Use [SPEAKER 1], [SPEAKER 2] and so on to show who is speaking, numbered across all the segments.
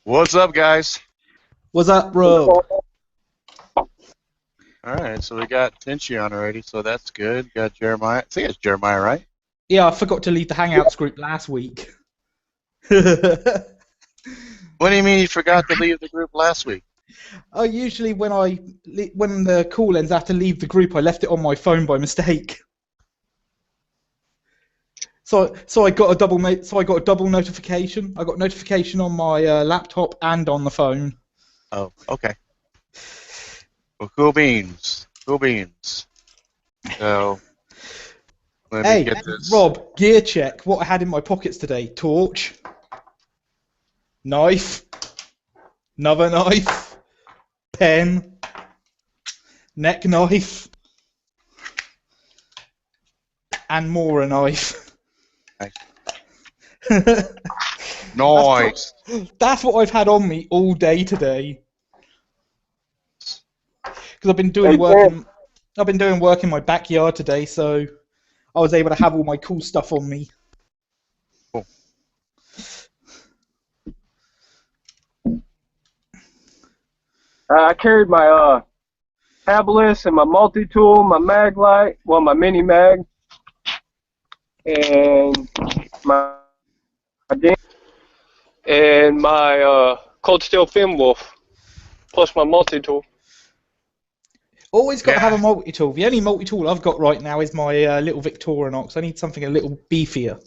[SPEAKER 1] What's up, guys?
[SPEAKER 2] What's up, Rob?
[SPEAKER 1] Alright, so we got Tinchy on already, so that's good. Got Jeremiah. I think it's Jeremiah, right?
[SPEAKER 2] Yeah, I forgot to leave the Hangouts group last week.
[SPEAKER 1] What do you mean you forgot to leave the group last week?
[SPEAKER 2] I usually, when the call ends, I have to leave the group. I left it on my phone by mistake. So I got a double notification. I got notification on my laptop and on the phone.
[SPEAKER 1] Oh, okay. Well, cool beans. Cool beans. So, let me get this.
[SPEAKER 2] Rob, gear check. What I had in my pockets today: torch, knife, another knife, pen, neck knife, and more a knife.
[SPEAKER 1] Nice.
[SPEAKER 2] That's what I've had on me all day today. Because I've been doing work in my backyard today, so I was able to have all my cool stuff on me.
[SPEAKER 1] Cool.
[SPEAKER 3] I carried my tablets and my multi-tool, my mag light, well, my mini mag, and my game, and my cold steel fin wolf, plus my multi-tool.
[SPEAKER 2] Always got to have a multi-tool. The only multi-tool I've got right now is my little Victorinox. I need something a little beefier.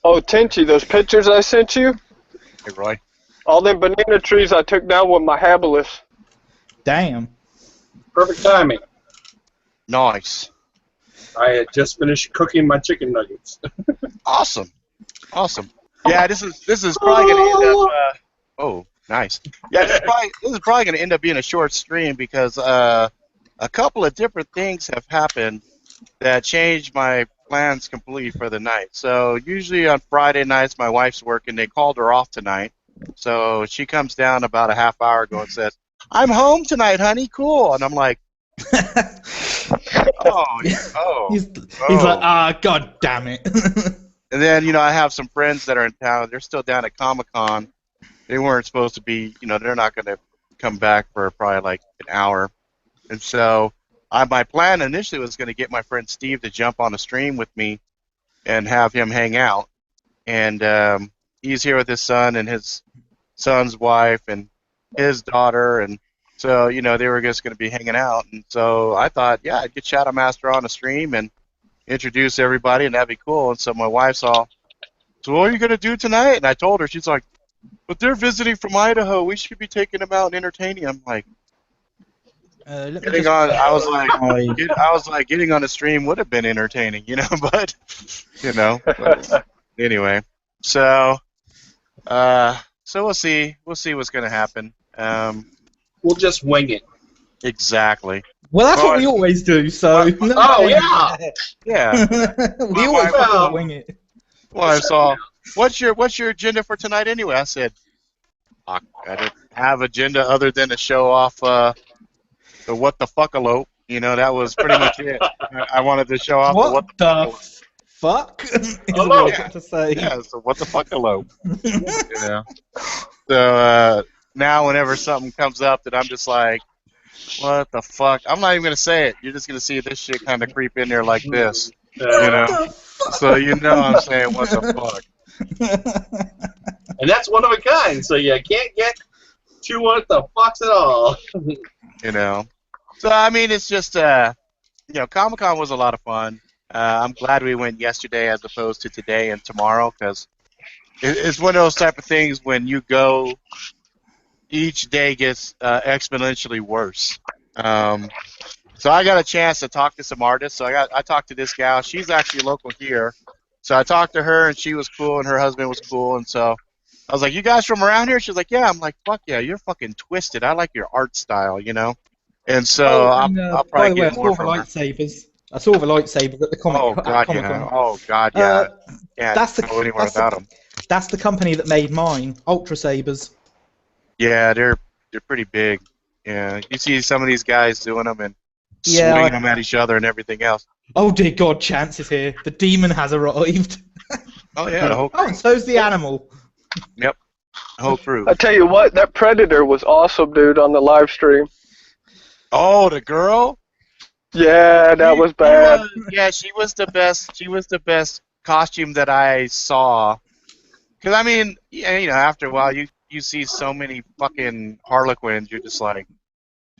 [SPEAKER 3] Oh, Tinchy, those pictures I sent you?
[SPEAKER 1] Hey, Roy.
[SPEAKER 3] All them banana trees I took down with my habilis.
[SPEAKER 2] Damn.
[SPEAKER 4] Perfect timing.
[SPEAKER 1] Nice.
[SPEAKER 4] I had just finished cooking my chicken nuggets.
[SPEAKER 1] Awesome. Awesome. Yeah, this is probably gonna end up. Oh, nice. Yeah, this is probably gonna end up being a short stream because a couple of different things have happened that changed my plans completely for the night. So usually on Friday nights, my wife's working. They called her off tonight, so she comes down about a half hour ago and says, "I'm home tonight, honey. Cool." And I'm like, "Oh,
[SPEAKER 2] He's like, god damn it."
[SPEAKER 1] And then, I have some friends that are in town. They're still down at Comic-Con. They weren't supposed to be, they're not going to come back for probably like an hour. And so my plan initially was going to get my friend Steve to jump on a stream with me and have him hang out. And he's here with his son and his son's wife and his daughter. And so, they were just going to be hanging out. And so I thought, yeah, I'd get Shadow Master on a stream and introduce everybody, and that'd be cool. And so my wife's all, "So what are you going to do tonight?" And I told her, she's like, "But they're visiting from Idaho. We should be taking them out and entertaining them." I'm like, I was like, getting on a stream would have been entertaining, but, but anyway. So we'll see. We'll see what's going to happen.
[SPEAKER 4] We'll just wing it.
[SPEAKER 1] Exactly.
[SPEAKER 2] Well, that's what we always do, so...
[SPEAKER 4] yeah!
[SPEAKER 1] Yeah.
[SPEAKER 2] We always fucking wing it.
[SPEAKER 1] Well, I saw, what's your agenda for tonight anyway? I said, I didn't have agenda other than to show off the what the fuckalope. That was pretty much it. I wanted to show off
[SPEAKER 2] what the fuck is what I was going to say.
[SPEAKER 1] Yeah, so what the fuckalope. So now whenever something comes up that I'm just like, what the fuck? I'm not even going to say it. You're just going to see this shit kind of creep in there like this. So I'm saying, what the fuck?
[SPEAKER 4] And that's one of a kind, so you can't get two what the fucks at all.
[SPEAKER 1] So, I mean, it's just, Comic-Con was a lot of fun. I'm glad we went yesterday as opposed to today and tomorrow, because it's one of those type of things when you go, each day gets exponentially worse. So I got a chance to talk to some artists. So I talked to this gal. She's actually local here. So I talked to her, and she was cool, and her husband was cool. And so I was like, "You guys from around here?" She's like, "Yeah." I'm like, "Fuck yeah, you're fucking twisted. I like your art style, And so I'll probably get more from her.
[SPEAKER 2] I saw the lightsabers at the Comic-Con.
[SPEAKER 1] Oh god, yeah.
[SPEAKER 2] That's
[SPEAKER 1] go anywhere without them.
[SPEAKER 2] That's the company that made mine, Ultra Sabers.
[SPEAKER 1] Yeah, they're pretty big. Yeah, you see some of these guys doing them and swinging them at each other and everything else.
[SPEAKER 2] Oh dear God, Chance is here. The demon has arrived.
[SPEAKER 1] Oh yeah, the whole
[SPEAKER 2] and so's the animal.
[SPEAKER 1] Yep. whole crew.
[SPEAKER 3] I tell you what, that Predator was awesome, dude, on the live stream.
[SPEAKER 1] Oh, the girl.
[SPEAKER 3] Yeah, that was bad.
[SPEAKER 1] Yeah, she was the best. She was the best costume that I saw. Because I mean, yeah, after a while, you see so many fucking Harlequins, you're just like,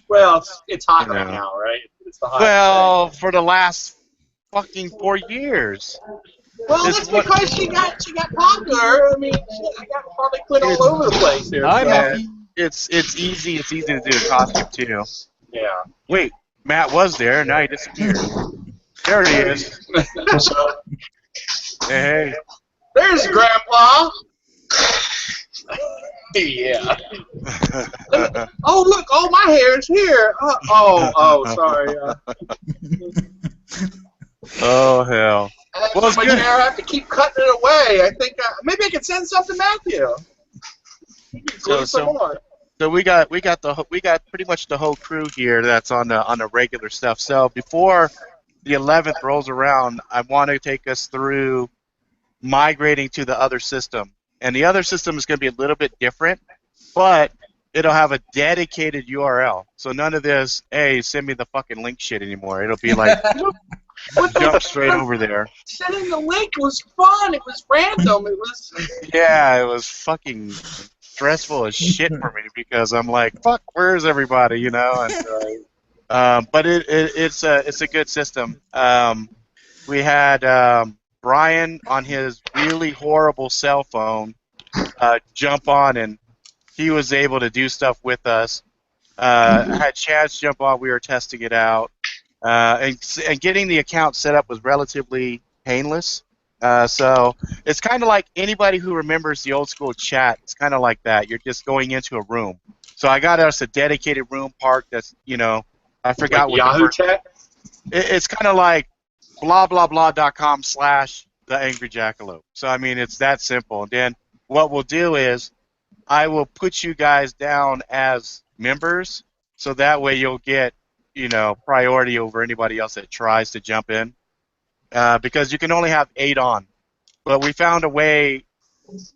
[SPEAKER 4] Well, it's hot
[SPEAKER 1] you
[SPEAKER 4] right
[SPEAKER 1] know.
[SPEAKER 4] now, right? It's the hot
[SPEAKER 1] Well, for the last fucking 4 years.
[SPEAKER 4] Well,
[SPEAKER 1] This
[SPEAKER 4] that's
[SPEAKER 1] what?
[SPEAKER 4] because she got popular. I mean, shit, I got Harley Quinn all over the place here.
[SPEAKER 2] Hi,
[SPEAKER 4] So.
[SPEAKER 1] Yeah,
[SPEAKER 2] Matthew.
[SPEAKER 1] it's easy. It's easy to do a costume too.
[SPEAKER 4] Yeah.
[SPEAKER 1] Wait, Matt was there. Now he disappeared. There he is. Hey.
[SPEAKER 4] There's Grandpa. Yeah. Oh, look. Oh, my hair is here. Sorry.
[SPEAKER 1] Oh hell.
[SPEAKER 4] I have
[SPEAKER 1] Well, it's
[SPEAKER 4] so much
[SPEAKER 1] good.
[SPEAKER 4] hair, I have to keep cutting it away. I think maybe I could send some to Matthew.
[SPEAKER 1] So we got pretty much the whole crew here that's on the regular stuff. So before the 11th rolls around, I want to take us through migrating to the other system. And the other system is going to be a little bit different, but it'll have a dedicated URL. So none of this, hey, send me the fucking link shit anymore. It'll be like, jump straight over there.
[SPEAKER 4] Sending the link was fun. It was random. It was.
[SPEAKER 1] Yeah, it was fucking stressful as shit for me because I'm like, fuck, where's everybody, And, but it's a good system. We had Brian on his really horrible cell phone jump on, and he was able to do stuff with us. I had Chance jump on. We were testing it out, and getting the account set up was relatively painless. So it's kind of like anybody who remembers the old school chat. It's kind of like that. You're just going into a room. So I got us a dedicated room part that's, I forgot
[SPEAKER 4] Like
[SPEAKER 1] what
[SPEAKER 4] Yahoo chat?
[SPEAKER 1] It's kind of like blah, blah, blah.com/the Angry Jackalope. So, I mean, it's that simple. And then what we'll do is I will put you guys down as members so that way you'll get, priority over anybody else that tries to jump in. Because you can only have 8 on. But we found a way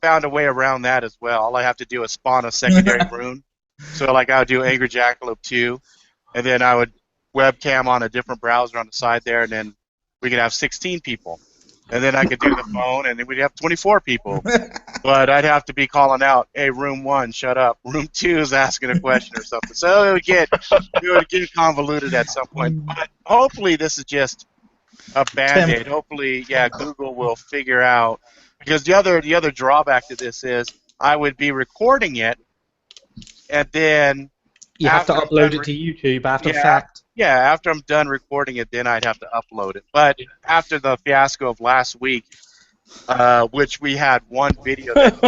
[SPEAKER 1] around that as well. All I have to do is spawn a secondary room. So like I would do Angry Jackalope 2, and then I would webcam on a different browser on the side there, and then we could have 16 people. And then I could do the phone, and then we'd have 24 people. But I'd have to be calling out, hey, room 1, shut up. Room 2 is asking a question or something. So it would get convoluted at some point. But hopefully this is just a Band-Aid. Hopefully, Google will figure out, because the other drawback to this is I would be recording it, and then
[SPEAKER 2] you have to upload it to YouTube after the fact.
[SPEAKER 1] Yeah, after I'm done recording it, then I'd have to upload it. But after the fiasco of last week, which we had one video that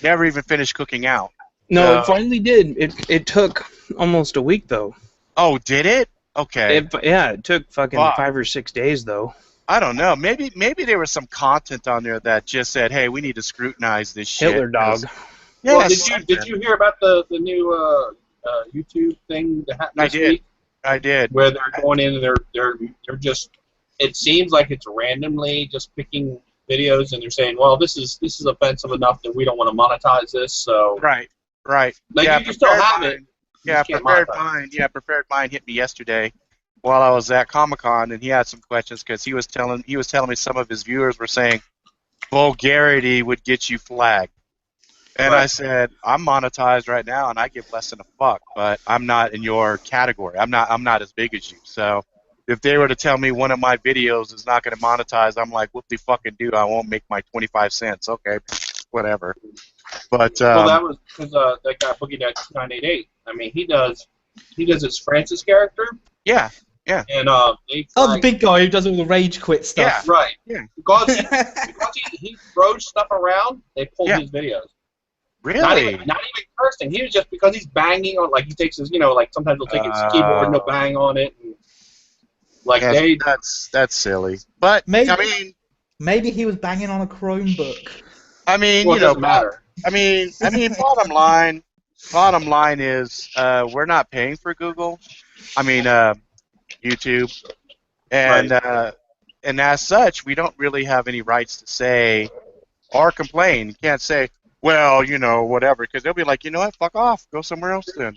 [SPEAKER 1] never even finished cooking out.
[SPEAKER 5] No, it finally did. It took almost a week though.
[SPEAKER 1] Oh, did it? Okay.
[SPEAKER 5] It took fucking 5 or 6 days though.
[SPEAKER 1] I don't know. Maybe there was some content on there that just said, "Hey, we need to scrutinize this shit."
[SPEAKER 5] Hitler dog.
[SPEAKER 1] Yeah.
[SPEAKER 4] Well, did you hear about the new YouTube thing that happened this week?
[SPEAKER 1] I did.
[SPEAKER 4] Where they're going in and they're just. It seems like it's randomly just picking videos and they're saying, "Well, this is offensive enough that we don't want to monetize this." So
[SPEAKER 1] right.
[SPEAKER 4] Like you can still have it.
[SPEAKER 1] Yeah, Prepared Mind hit me yesterday while I was at Comic-Con, and he had some questions because he was telling me some of his viewers were saying vulgarity would get you flagged. And I said, I'm monetized right now, and I give less than a fuck, but I'm not in your category. I'm not as big as you. So if they were to tell me one of my videos is not going to monetize, I'm like, whoop de fucking do. I won't make my 25 cents. Okay, whatever. But
[SPEAKER 4] well, that was because that guy Boogie Dad 988. I mean, he does his Francis character.
[SPEAKER 1] Yeah.
[SPEAKER 4] And
[SPEAKER 2] the big guy who does all the rage quit stuff.
[SPEAKER 4] Yeah, right.
[SPEAKER 1] Yeah.
[SPEAKER 4] Because he throws stuff around, they pulled his videos.
[SPEAKER 1] Really?
[SPEAKER 4] Not even cursing. He was just because he's banging on, like he takes his, like sometimes he'll take his keyboard and he'll bang on it. And,
[SPEAKER 1] that's silly. But
[SPEAKER 2] maybe he was banging on a Chromebook.
[SPEAKER 1] I mean,
[SPEAKER 4] well, it doesn't matter.
[SPEAKER 1] I mean, bottom line is we're not paying for Google. I mean, YouTube, and and as such, we don't really have any rights to say or complain. You can't say, well, whatever, because they'll be like, you know what, fuck off, go somewhere else then,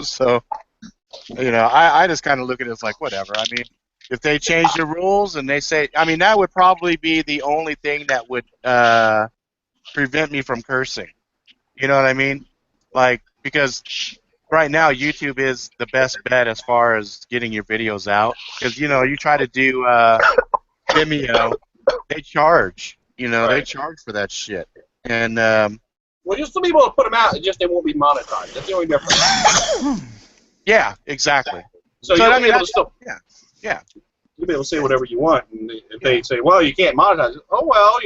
[SPEAKER 1] So, I just kind of look at it as like, whatever. I mean, if they change the rules and they say, I mean, that would probably be the only thing that would prevent me from cursing. You know what I mean? Like, because right now YouTube is the best bet as far as getting your videos out. Because you try to do Vimeo, they charge. They
[SPEAKER 4] Right.
[SPEAKER 1] charge for that shit. And
[SPEAKER 4] Well, you'll still be able to put them out. It's just they won't be monetized. That's the only difference.
[SPEAKER 1] yeah, exactly.
[SPEAKER 4] So
[SPEAKER 1] So
[SPEAKER 4] you'll
[SPEAKER 1] I
[SPEAKER 4] be
[SPEAKER 1] mean,
[SPEAKER 4] able to still.
[SPEAKER 1] yeah.
[SPEAKER 4] You'll be able to say whatever you want, and if they say, "Well, you can't monetize it," oh well,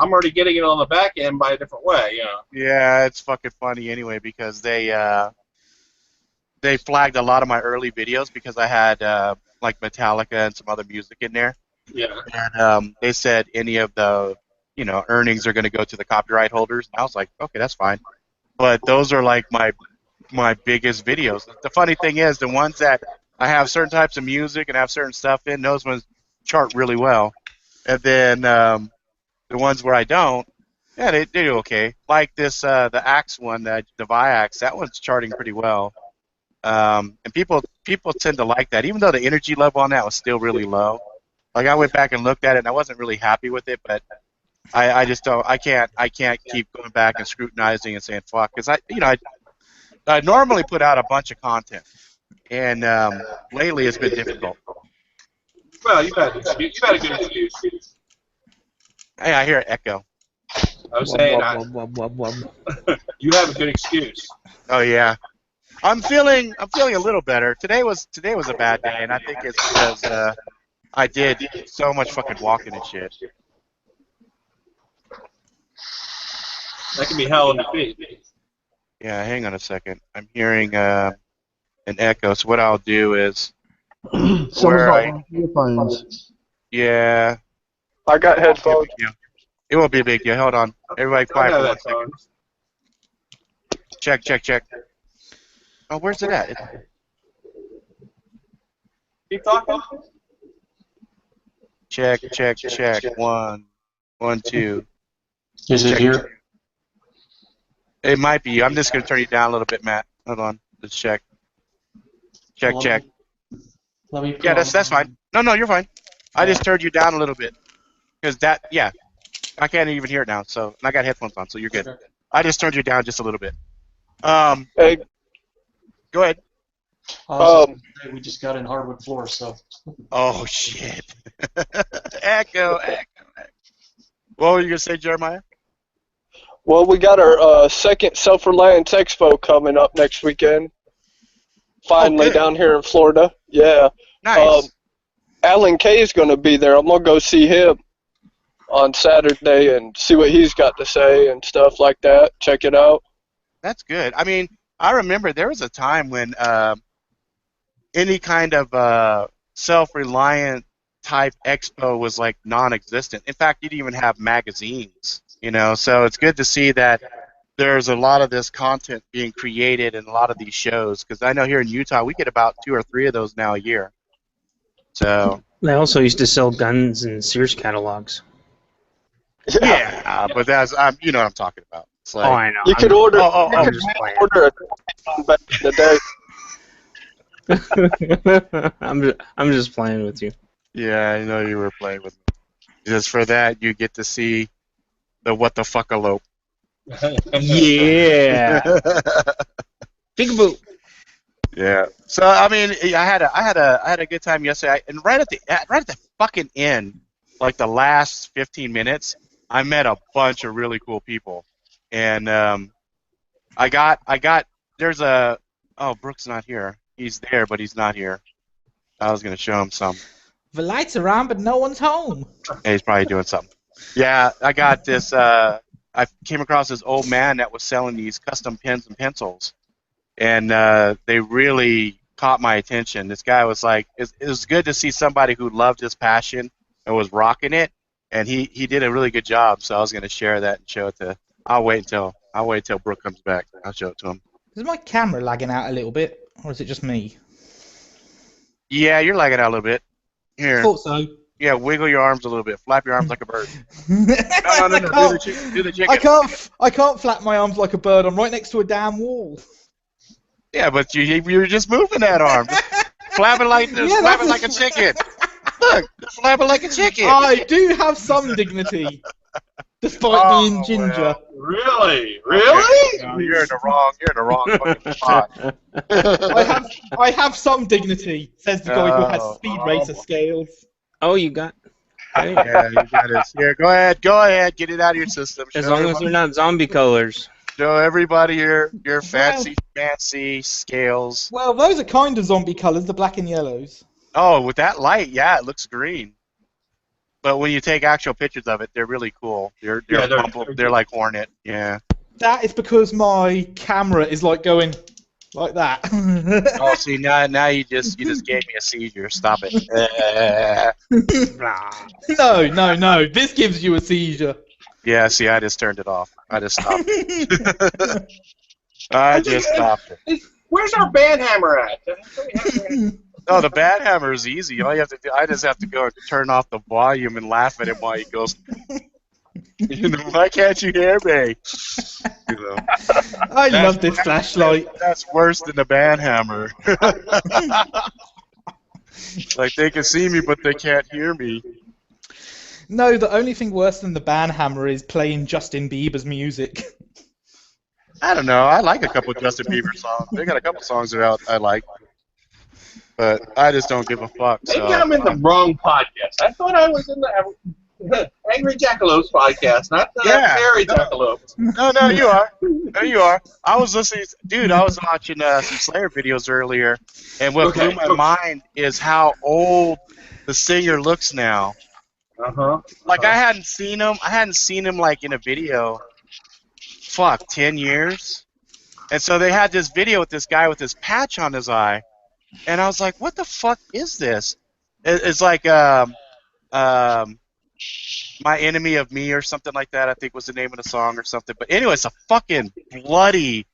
[SPEAKER 4] I'm already getting it on the back end by a different way,
[SPEAKER 1] Yeah, it's fucking funny anyway because they flagged a lot of my early videos because I had like Metallica and some other music in there,
[SPEAKER 4] Yeah.
[SPEAKER 1] and they said any of the earnings are going to go to the copyright holders. And I was like, okay, that's fine. But those are like my biggest videos. The funny thing is, the ones that I have certain types of music and have certain stuff in, those ones chart really well. And then the ones where I don't, yeah, they do okay. Like this, the Axe one, the Viax, that one's charting pretty well. And people tend to like that, even though the energy level on that was still really low. Like I went back and looked at it, and I wasn't really happy with it, but I just don't, I can't keep going back and scrutinizing and saying fuck, because I normally put out a bunch of content, and lately it's been difficult.
[SPEAKER 4] Well, you've had a good excuse.
[SPEAKER 1] Hey, I hear an echo.
[SPEAKER 4] I was saying, you have a good excuse.
[SPEAKER 1] Oh yeah, I'm feeling a little better. Today was a bad day, and I think it's because I did so much fucking walking and shit.
[SPEAKER 4] That can be hell in the feet.
[SPEAKER 1] Yeah, hang on a second. I'm hearing an echo. So what I'll do is,
[SPEAKER 6] Someone's
[SPEAKER 1] where
[SPEAKER 6] not
[SPEAKER 1] I
[SPEAKER 6] wearing earphones.
[SPEAKER 1] yeah,
[SPEAKER 3] I got
[SPEAKER 1] it won't be a
[SPEAKER 3] headphones.
[SPEAKER 1] big deal. It won't be a big deal. Hold on, everybody,
[SPEAKER 4] I
[SPEAKER 1] quiet
[SPEAKER 4] know
[SPEAKER 1] for 1
[SPEAKER 4] that
[SPEAKER 1] second.
[SPEAKER 4] song.
[SPEAKER 1] Check. Oh, where's it at?
[SPEAKER 4] Keep talking.
[SPEAKER 1] Check. 1, 2.
[SPEAKER 7] Is it
[SPEAKER 1] Check.
[SPEAKER 7] here?
[SPEAKER 1] It might be you. I'm just gonna turn you down a little bit, Matt. Hold on. Let's check. Check.
[SPEAKER 7] Let me put
[SPEAKER 1] Yeah,
[SPEAKER 7] on-
[SPEAKER 1] that's fine. No, you're fine. I just turned you down a little bit because I can't even hear it now. So and I got headphones on, so you're good.
[SPEAKER 7] Okay.
[SPEAKER 1] I just turned you down just a little bit.
[SPEAKER 3] Hey,
[SPEAKER 1] Go ahead.
[SPEAKER 7] I was just gonna say, we just got in hardwood floors, so.
[SPEAKER 1] Oh shit. Echo. What were you gonna say, Jeremiah?
[SPEAKER 3] well, we got our second Self-Reliance Expo coming up next weekend. Finally,
[SPEAKER 1] good.
[SPEAKER 3] down here in Florida. Yeah.
[SPEAKER 1] Nice.
[SPEAKER 3] Alan Kay is going to be there. I'm going to go see him on Saturday and see what he's got to say and stuff like that. Check it out.
[SPEAKER 1] That's good. I mean, I remember there was a time when any kind of self-reliant type expo was like non-existent. In fact, you didn't even have magazines, So it's good to see that there's a lot of this content being created in a lot of these shows. Because I know here in Utah we get about 2 or 3 of those now a year. So
[SPEAKER 5] They also used to sell guns and Sears catalogs.
[SPEAKER 1] yeah, but that's you know what I'm talking about. It's like,
[SPEAKER 5] I know.
[SPEAKER 3] You could order.
[SPEAKER 1] I'm
[SPEAKER 3] You
[SPEAKER 5] just
[SPEAKER 3] could
[SPEAKER 5] playing.
[SPEAKER 3] order a back in the day.
[SPEAKER 5] I'm just playing with you.
[SPEAKER 1] yeah, I know you were playing with me. Just for that, you get to see the what the fuckalope.
[SPEAKER 5] Yeah. Peekaboo.
[SPEAKER 1] Yeah. So I mean, I had a good time yesterday, and right at the fucking end, like the last 15 minutes, I met a bunch of really cool people, and I got there's a Brooks not here. He's there, but he's not here. I was gonna show him some.
[SPEAKER 2] The lights are on, but no one's home.
[SPEAKER 1] Yeah, he's probably doing something. Yeah, I got this. I came across this old man that was selling these custom pens and pencils, and they really caught my attention. This guy was like, it was good to see somebody who loved his passion and was rocking it, and he did a really good job. So I was going to share that and show it to. I'll wait until Brooke comes back. I'll show it to him.
[SPEAKER 2] Is my camera lagging out a little bit, or is it just me?
[SPEAKER 1] Yeah, you're lagging out a little bit. Here.
[SPEAKER 2] Thought so.
[SPEAKER 1] Yeah, wiggle your arms a little bit. Flap your arms like a bird.
[SPEAKER 2] I
[SPEAKER 1] No.
[SPEAKER 2] can't.
[SPEAKER 1] Do the chicken.
[SPEAKER 2] I can't flap my arms like a bird. I'm right next to a damn wall.
[SPEAKER 1] Yeah, but you're just moving that arm. Just flap it like this.
[SPEAKER 2] Yeah,
[SPEAKER 1] Flap it
[SPEAKER 2] that's
[SPEAKER 1] like a chicken. Look, just flap it like a chicken.
[SPEAKER 2] I do have some dignity, despite being ginger.
[SPEAKER 1] well.
[SPEAKER 4] Really?
[SPEAKER 1] No, you're in the wrong fucking spot.
[SPEAKER 2] I have some dignity, says the guy who has
[SPEAKER 1] Oh,
[SPEAKER 2] speed racer scales.
[SPEAKER 5] Oh, you got. Hey,
[SPEAKER 1] Yeah, you got it. Yeah, go ahead, get it out of your system.
[SPEAKER 5] as long as they're not zombie colors.
[SPEAKER 1] Show everybody your fancy scales.
[SPEAKER 2] Well, those are kind of zombie colours, the black and yellows.
[SPEAKER 1] Oh, with that light, yeah, it looks green. But when you take actual pictures of it, they're really cool. They're like hornet. Yeah.
[SPEAKER 2] That is because my camera is like going like that.
[SPEAKER 1] Oh, see now you just gave me a seizure. Stop it.
[SPEAKER 2] No. This gives you a seizure.
[SPEAKER 1] Yeah. See, I just turned it off. I just stopped it. I just stopped it.
[SPEAKER 4] Where's our band hammer at?
[SPEAKER 1] No, the bad hammer is easy. All you have to do, I just have to go and turn off the volume and laugh at him while he goes. Why can't you hear me?
[SPEAKER 2] I love this flashlight.
[SPEAKER 1] That's worse than the band hammer. Like they can see me, but they can't hear me.
[SPEAKER 2] No, the only thing worse than the band hammer is playing Justin Bieber's music.
[SPEAKER 1] I don't know. I like a couple of Justin Bieber songs. They got a couple songs that I like, but I just don't give a fuck.
[SPEAKER 4] Maybe
[SPEAKER 1] So.
[SPEAKER 4] I'm in the wrong podcast. I thought I was in the Angry Jackalope's podcast, not the Harry Jackalope.
[SPEAKER 1] No, you are. No, you are. I was listening, dude. I was watching some Slayer videos earlier, and what blew my mind is how old the singer looks now. Like I hadn't seen him. I hadn't seen him like in a video. 10 years. And so they had this video with this guy with this patch on his eye, and I was like, what the fuck is this? It's like My Enemy of Me or something like that, I think was the name of the song or something. But anyway, it's a fucking bloody,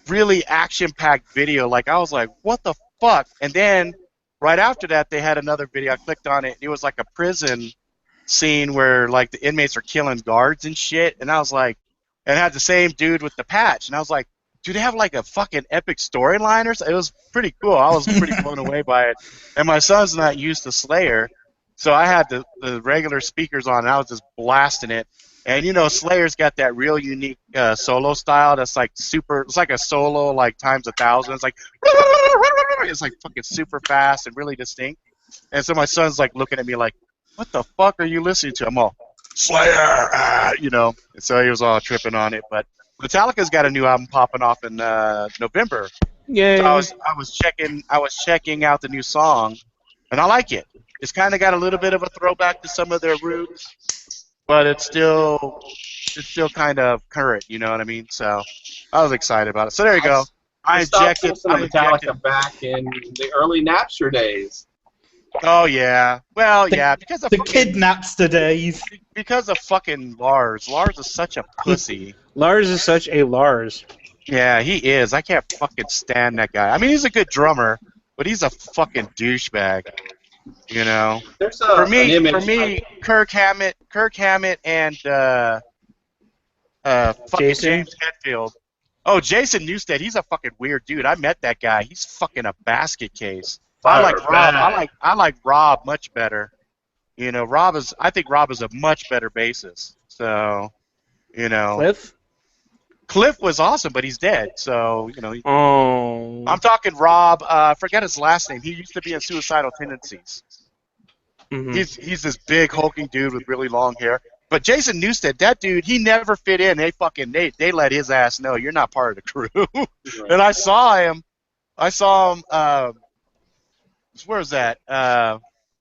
[SPEAKER 1] really action-packed video. Like, I was like, what the fuck? And then right after that, they had another video. I clicked on it, and it was like a prison scene where like the inmates are killing guards and shit. And I was like, and it had the same dude with the patch. And I was like, do they have like a fucking epic storyline or something? It was pretty cool. I was pretty blown away by it. And my son's not used to Slayer, so I had the regular speakers on, and I was just blasting it. And you know, Slayer's got that real unique solo style that's like super. It's like a solo like times 1,000. It's like it's like fucking super fast and really distinct. And so my son's like looking at me like, "What the fuck are you listening to?" I'm all Slayer, you know. And so he was all tripping on it. But Metallica's got a new album popping off in November.
[SPEAKER 5] Yeah.
[SPEAKER 1] So I was checking out the new song, and I like it. It's kind of got a little bit of a throwback to some of their roots, but it's still kind of current. You know what I mean? So I was excited about it. So there you go. I
[SPEAKER 4] stopped
[SPEAKER 1] injected
[SPEAKER 4] listening to Metallica back in the early Napster days.
[SPEAKER 1] Oh yeah. Well, yeah, because of
[SPEAKER 2] the kidnapster days.
[SPEAKER 1] Because of fucking Lars. Lars is such a pussy.
[SPEAKER 5] Lars is such a Lars.
[SPEAKER 1] Yeah, he is. I can't fucking stand that guy. I mean, he's a good drummer, but he's a fucking douchebag. You know.
[SPEAKER 4] There's
[SPEAKER 1] for me, Kirk Hammett, and fucking
[SPEAKER 5] Jason?
[SPEAKER 1] James Hetfield. Oh, Jason Newsted. He's a fucking weird dude. I met that guy. He's fucking a basket case. I like Rob. I like Rob much better. You know, I think Rob is a much better bassist. So, you know. Cliff was awesome, but he's dead. So, you know.
[SPEAKER 5] Oh.
[SPEAKER 1] I'm talking Rob. I forget his last name. He used to be in Suicidal Tendencies.
[SPEAKER 5] Mm-hmm.
[SPEAKER 1] He's this big hulking dude with really long hair. But Jason Newsted, that dude, he never fit in. They let his ass know you're not part of the crew. And I saw him. Where was that?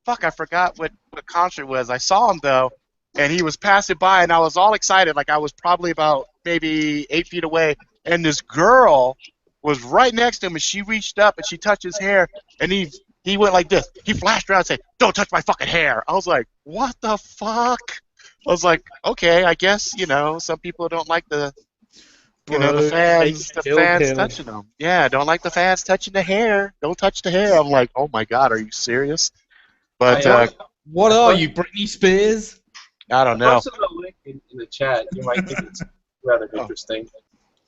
[SPEAKER 1] Fuck, I forgot what concert it was. I saw him though, and he was passing by, and I was all excited. Like I was probably about maybe 8 feet away, and this girl was right next to him, and she reached up and she touched his hair, and he went like this. He flashed around and said, "Don't touch my fucking hair." I was like, "What the fuck?" I was like, "Okay, I guess you know some people don't like the." You know, the fans touching them. Yeah, don't like the fans touching the hair. Don't touch the hair. I'm like, oh my god, are you serious? But
[SPEAKER 2] What are you, Britney Spears?
[SPEAKER 1] I don't know.
[SPEAKER 4] Posted a link in the chat. You might think it's rather interesting.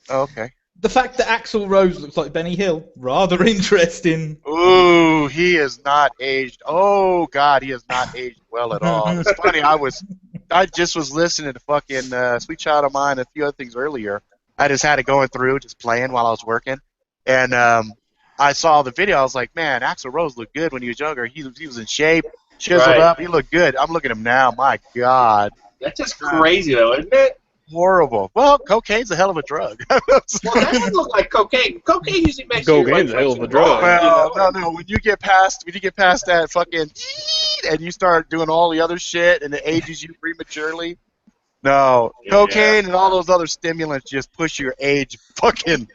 [SPEAKER 1] Oh, okay.
[SPEAKER 2] The fact that Axl Rose looks like Benny Hill, rather interesting.
[SPEAKER 1] Ooh, he is not aged. Oh God, he has not aged well at all. It's funny. I just was listening to fucking "Sweet Child of Mine" and a few other things earlier. I just had it going through, just playing while I was working, and I saw the video. I was like, man, Axl Rose looked good when he was younger. He was in shape, chiseled
[SPEAKER 4] Right.
[SPEAKER 1] up. He looked good. I'm looking at him now. My God,
[SPEAKER 4] That's just crazy, though, isn't it?
[SPEAKER 1] horrible. Well, cocaine's a hell of a drug.
[SPEAKER 4] Well, that doesn't look like cocaine. Cocaine usually makes you
[SPEAKER 5] Cocaine's
[SPEAKER 4] like,
[SPEAKER 5] a hell of a
[SPEAKER 4] makes you
[SPEAKER 5] drug.
[SPEAKER 4] blind, you know?
[SPEAKER 1] Well, no. When you get past that fucking and you start doing all the other shit and it ages you prematurely. No,
[SPEAKER 4] Yeah.
[SPEAKER 1] cocaine and all those other stimulants just push your age fucking.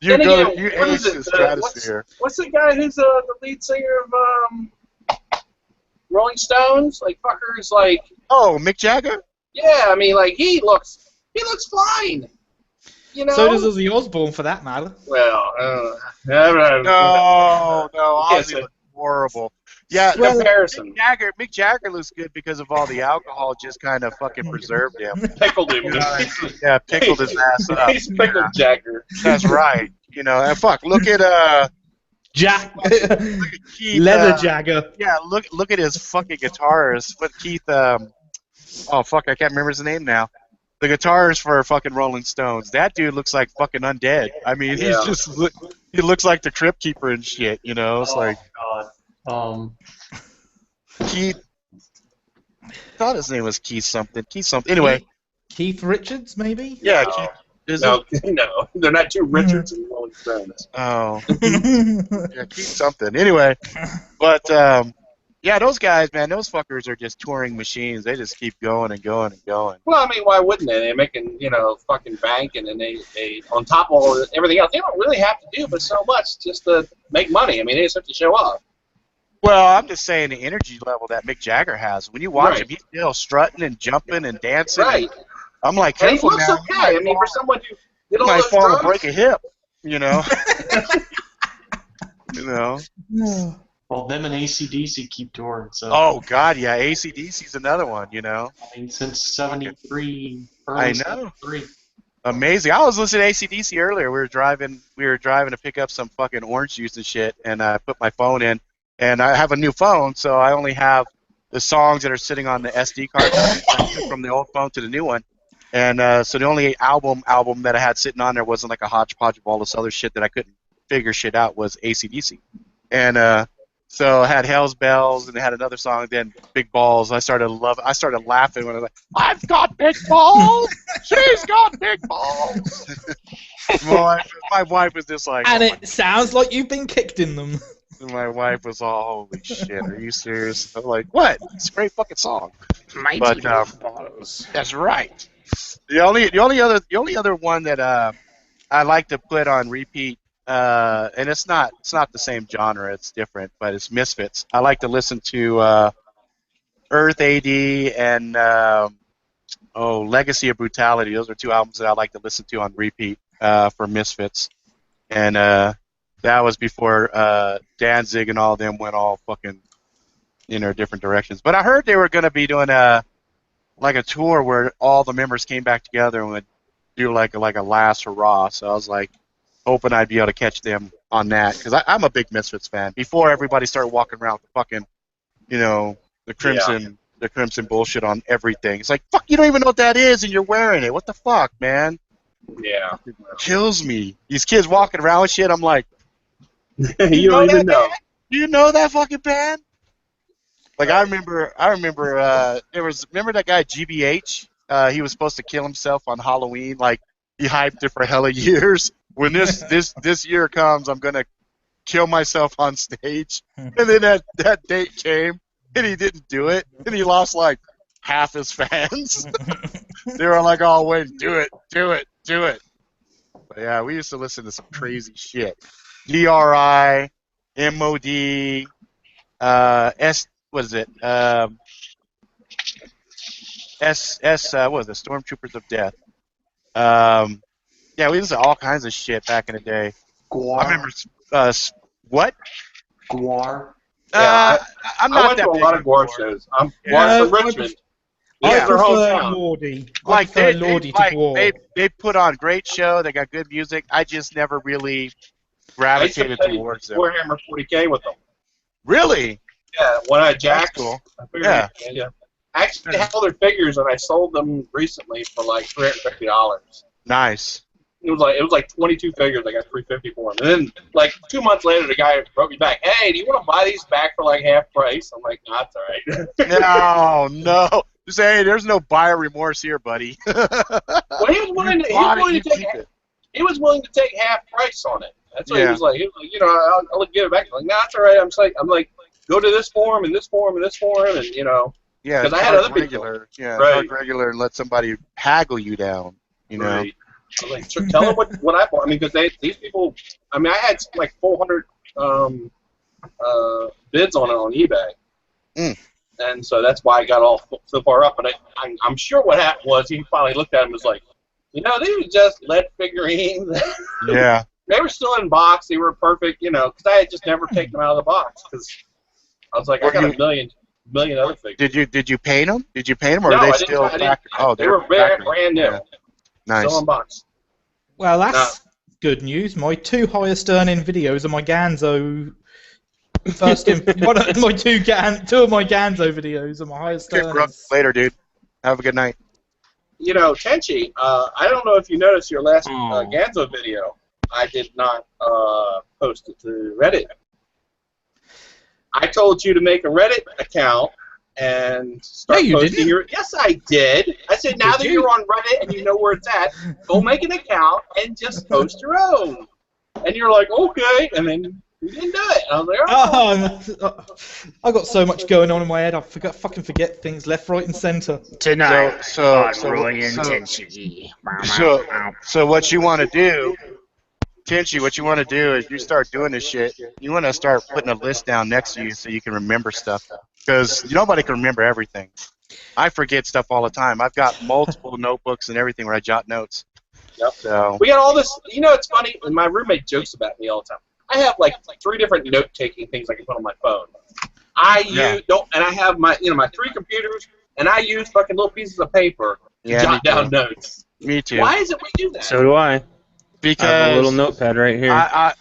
[SPEAKER 1] You
[SPEAKER 4] Then
[SPEAKER 1] go,
[SPEAKER 4] again,
[SPEAKER 1] you
[SPEAKER 4] what
[SPEAKER 1] age
[SPEAKER 4] is
[SPEAKER 1] to the
[SPEAKER 4] it?
[SPEAKER 1] stratosphere.
[SPEAKER 4] What's the guy who's the lead singer of Rolling Stones? Like fuckers, like
[SPEAKER 1] Oh, Mick Jagger.
[SPEAKER 4] yeah. I mean, like he looks fine. You know.
[SPEAKER 2] So does Ozzy Osbourne, for that matter.
[SPEAKER 4] Well,
[SPEAKER 1] No,
[SPEAKER 4] Yes,
[SPEAKER 1] Ozzy looks horrible. Yeah,
[SPEAKER 4] well, comparison.
[SPEAKER 1] Mick Jagger looks good because of all the alcohol. Just kind of fucking preserved him.
[SPEAKER 4] Pickled him.
[SPEAKER 1] Yeah, pickled his ass up.
[SPEAKER 4] He's pickled Jagger.
[SPEAKER 1] That's right. You know, and fuck. Look at
[SPEAKER 2] Jack.
[SPEAKER 1] Keith,
[SPEAKER 2] Leather Jagger.
[SPEAKER 1] Yeah, look at his fucking guitarist. What Keith? Oh fuck, I can't remember his name now. The guitarist for fucking Rolling Stones. That dude looks like fucking undead. I mean,
[SPEAKER 4] Yeah.
[SPEAKER 1] he looks like the Crypt Keeper and shit. You know, it's like
[SPEAKER 7] God.
[SPEAKER 1] Keith. I thought his name was Keith something. Keith something. Anyway,
[SPEAKER 2] Keith Richards, maybe?
[SPEAKER 1] yeah,
[SPEAKER 4] No.
[SPEAKER 1] Keith. Is
[SPEAKER 4] No,
[SPEAKER 1] it?
[SPEAKER 4] no, they're not two Richards and Rolling Stones.
[SPEAKER 1] Oh, yeah, Keith something. Anyway, but yeah, those guys, man, those fuckers are just touring machines. They just keep going and going and going.
[SPEAKER 4] Well, I mean, why wouldn't they? They're making, fucking bank, and then they on top of all everything else, they don't really have to do but so much just to make money. I mean, they just have to show off.
[SPEAKER 1] Well, I'm just saying the energy level that Mick Jagger has. When you watch
[SPEAKER 4] Right.
[SPEAKER 1] him, he's still strutting and jumping and dancing.
[SPEAKER 4] Right.
[SPEAKER 1] And I'm like,
[SPEAKER 4] And he
[SPEAKER 1] careful
[SPEAKER 4] looks
[SPEAKER 1] now.
[SPEAKER 4] okay. I mean, for someone who did
[SPEAKER 1] You
[SPEAKER 4] all
[SPEAKER 1] might
[SPEAKER 4] those
[SPEAKER 1] fall and
[SPEAKER 4] drugs.
[SPEAKER 1] break a hip. You know. You know.
[SPEAKER 7] Well, them and AC/DC keep touring, so
[SPEAKER 1] Oh God, yeah. AC/DC's another one. You know.
[SPEAKER 7] I mean, since '73,
[SPEAKER 1] I
[SPEAKER 7] early
[SPEAKER 1] know.
[SPEAKER 7] '73.
[SPEAKER 1] Amazing. I was listening to AC/DC earlier. We were driving to pick up some fucking orange juice and shit, and I put my phone in, and I have a new phone, so I only have the songs that are sitting on the SD card I took from the old phone to the new one, and so the only album that I had sitting on there wasn't like a hodgepodge of all this other shit that I couldn't figure shit out was AC/DC, and so I had Hell's Bells, and they had another song, then Big Balls. I started laughing when I was like, I've got big balls! She's got big balls! my wife was just like,
[SPEAKER 2] And
[SPEAKER 1] oh
[SPEAKER 2] it sounds like you've been kicked in them.
[SPEAKER 1] my wife was all, holy shit, are you serious? I'm like, what? It's a great fucking song. But that's right. The only other one that I like to put on repeat, and it's not the same genre, it's different, but it's Misfits. I like to listen to Earth AD and Legacy of Brutality. Those are two albums that I like to listen to on repeat for Misfits, and that was before Danzig and all of them went all fucking in their different directions. But I heard they were going to be doing a tour where all the members came back together and would do like a last hurrah. So I was like hoping I'd be able to catch them on that, because I'm a big Misfits fan. Before everybody started walking around with the fucking, the crimson bullshit on everything. It's like, fuck, you don't even know what that is, and you're wearing it. What the fuck, man?
[SPEAKER 4] Yeah.
[SPEAKER 1] It kills me. These kids walking around with shit. I'm like,
[SPEAKER 4] You don't even know.
[SPEAKER 1] do you know that fucking band? Like I remember remember that guy GBH? He was supposed to kill himself on Halloween. Like he hyped it for hella years. When this year comes, I'm gonna kill myself on stage. And then that date came, and he didn't do it, and he lost like half his fans. They were like, "Oh wait, do it." But yeah, we used to listen to some crazy shit. DRI, MOD, what is it? What was it? Stormtroopers of Death. Yeah, we listened to all kinds of shit back in the day. I
[SPEAKER 7] Guar.
[SPEAKER 1] remember, what?
[SPEAKER 7] Guar.
[SPEAKER 1] Uh, I'm
[SPEAKER 4] I
[SPEAKER 1] not
[SPEAKER 4] went
[SPEAKER 1] that
[SPEAKER 4] to a
[SPEAKER 1] big
[SPEAKER 4] lot
[SPEAKER 1] on
[SPEAKER 4] of gore
[SPEAKER 1] gore.
[SPEAKER 4] shows. I'm
[SPEAKER 1] Yeah.
[SPEAKER 4] from Richmond.
[SPEAKER 2] I
[SPEAKER 4] This is their
[SPEAKER 2] prefer
[SPEAKER 4] hometown.
[SPEAKER 2] Lordy. I
[SPEAKER 1] Like
[SPEAKER 2] prefer
[SPEAKER 1] they
[SPEAKER 2] Lordy to
[SPEAKER 1] like
[SPEAKER 2] Gore.
[SPEAKER 1] they put on great show. They got good music. I just never really
[SPEAKER 4] I used to
[SPEAKER 1] gravitated
[SPEAKER 4] play
[SPEAKER 1] towards them.
[SPEAKER 4] Warhammer 40K with them.
[SPEAKER 1] Really?
[SPEAKER 4] Yeah, when I
[SPEAKER 1] That's
[SPEAKER 4] jacked.
[SPEAKER 1] cool.
[SPEAKER 4] I figured,
[SPEAKER 1] Yeah.
[SPEAKER 4] yeah. I actually have all their figures, and I sold them recently for like $350.
[SPEAKER 1] Nice.
[SPEAKER 4] It was like 22 figures. I got $350 for them. And then like 2 months later, the guy wrote me back. Hey, do you want to buy these back for like half price? I'm like, nah, it's all right.
[SPEAKER 1] No. Just say, hey, there's no buyer remorse here, buddy.
[SPEAKER 4] Well, he was willing to. He was willing to take half price on it. That's what he was like. He was like, you know, I'll give it back. I'm like, nah, it's all right. I'm like, go to this forum and this forum and this forum, and you know.
[SPEAKER 1] Yeah,
[SPEAKER 4] because I had other
[SPEAKER 1] regular.
[SPEAKER 4] people.
[SPEAKER 1] Yeah,
[SPEAKER 4] Right.
[SPEAKER 1] charge regular and let somebody haggle you down. You know.
[SPEAKER 4] Right. I was like, tell them what I bought. I mean, because these people. I mean, I had like 400 bids on it on eBay. And so that's why I got all so far up. But I'm sure what happened was he finally looked at them and was like, you know, they were just lead figurines.
[SPEAKER 1] Yeah.
[SPEAKER 4] They were still in box. They were perfect, you know, because I had just never taken them out of the box. Because I was like, I got a million other figures.
[SPEAKER 1] Did you paint them? Did you paint them, or
[SPEAKER 4] No,
[SPEAKER 1] are they
[SPEAKER 4] I didn't.
[SPEAKER 1] still factory? Oh,
[SPEAKER 4] they were brand new.
[SPEAKER 1] Yeah. Nice.
[SPEAKER 4] Still in box.
[SPEAKER 2] Well, that's good news. My two highest earning videos are my Ganzo. First, two of my Ganzo videos are my highest
[SPEAKER 1] Good
[SPEAKER 2] earners.
[SPEAKER 1] later, dude. Have a good night.
[SPEAKER 4] You know, Tenchi, I don't know if you noticed your last Ganzo video. I did not post it to Reddit. I told you to make a Reddit account and start posting your. Yes, I did. I said now that you're on Reddit and you know where it's at, go make an account and just post your own. And you're like, okay, and then you didn't do it. I was like, oh.
[SPEAKER 2] I got so much going on in my head. I fucking forget things left, right, and center.
[SPEAKER 8] Tonight,
[SPEAKER 1] so what you want to do, Tenchi, what you want to do is you start doing this shit. You want to start putting a list down next to you so you can remember stuff. Because nobody can remember everything. I forget stuff all the time. I've got multiple notebooks and everything where I jot notes.
[SPEAKER 4] Yep.
[SPEAKER 1] So
[SPEAKER 4] we got all this. You know, it's funny. And my roommate jokes about me all the time. I have like 3 different note-taking things I can put on my phone. And I have my 3 computers, and I use fucking little pieces of paper to jot down notes.
[SPEAKER 1] Me too.
[SPEAKER 4] Why is it we do that?
[SPEAKER 5] So do I.
[SPEAKER 1] Because
[SPEAKER 5] I have a little notepad right here.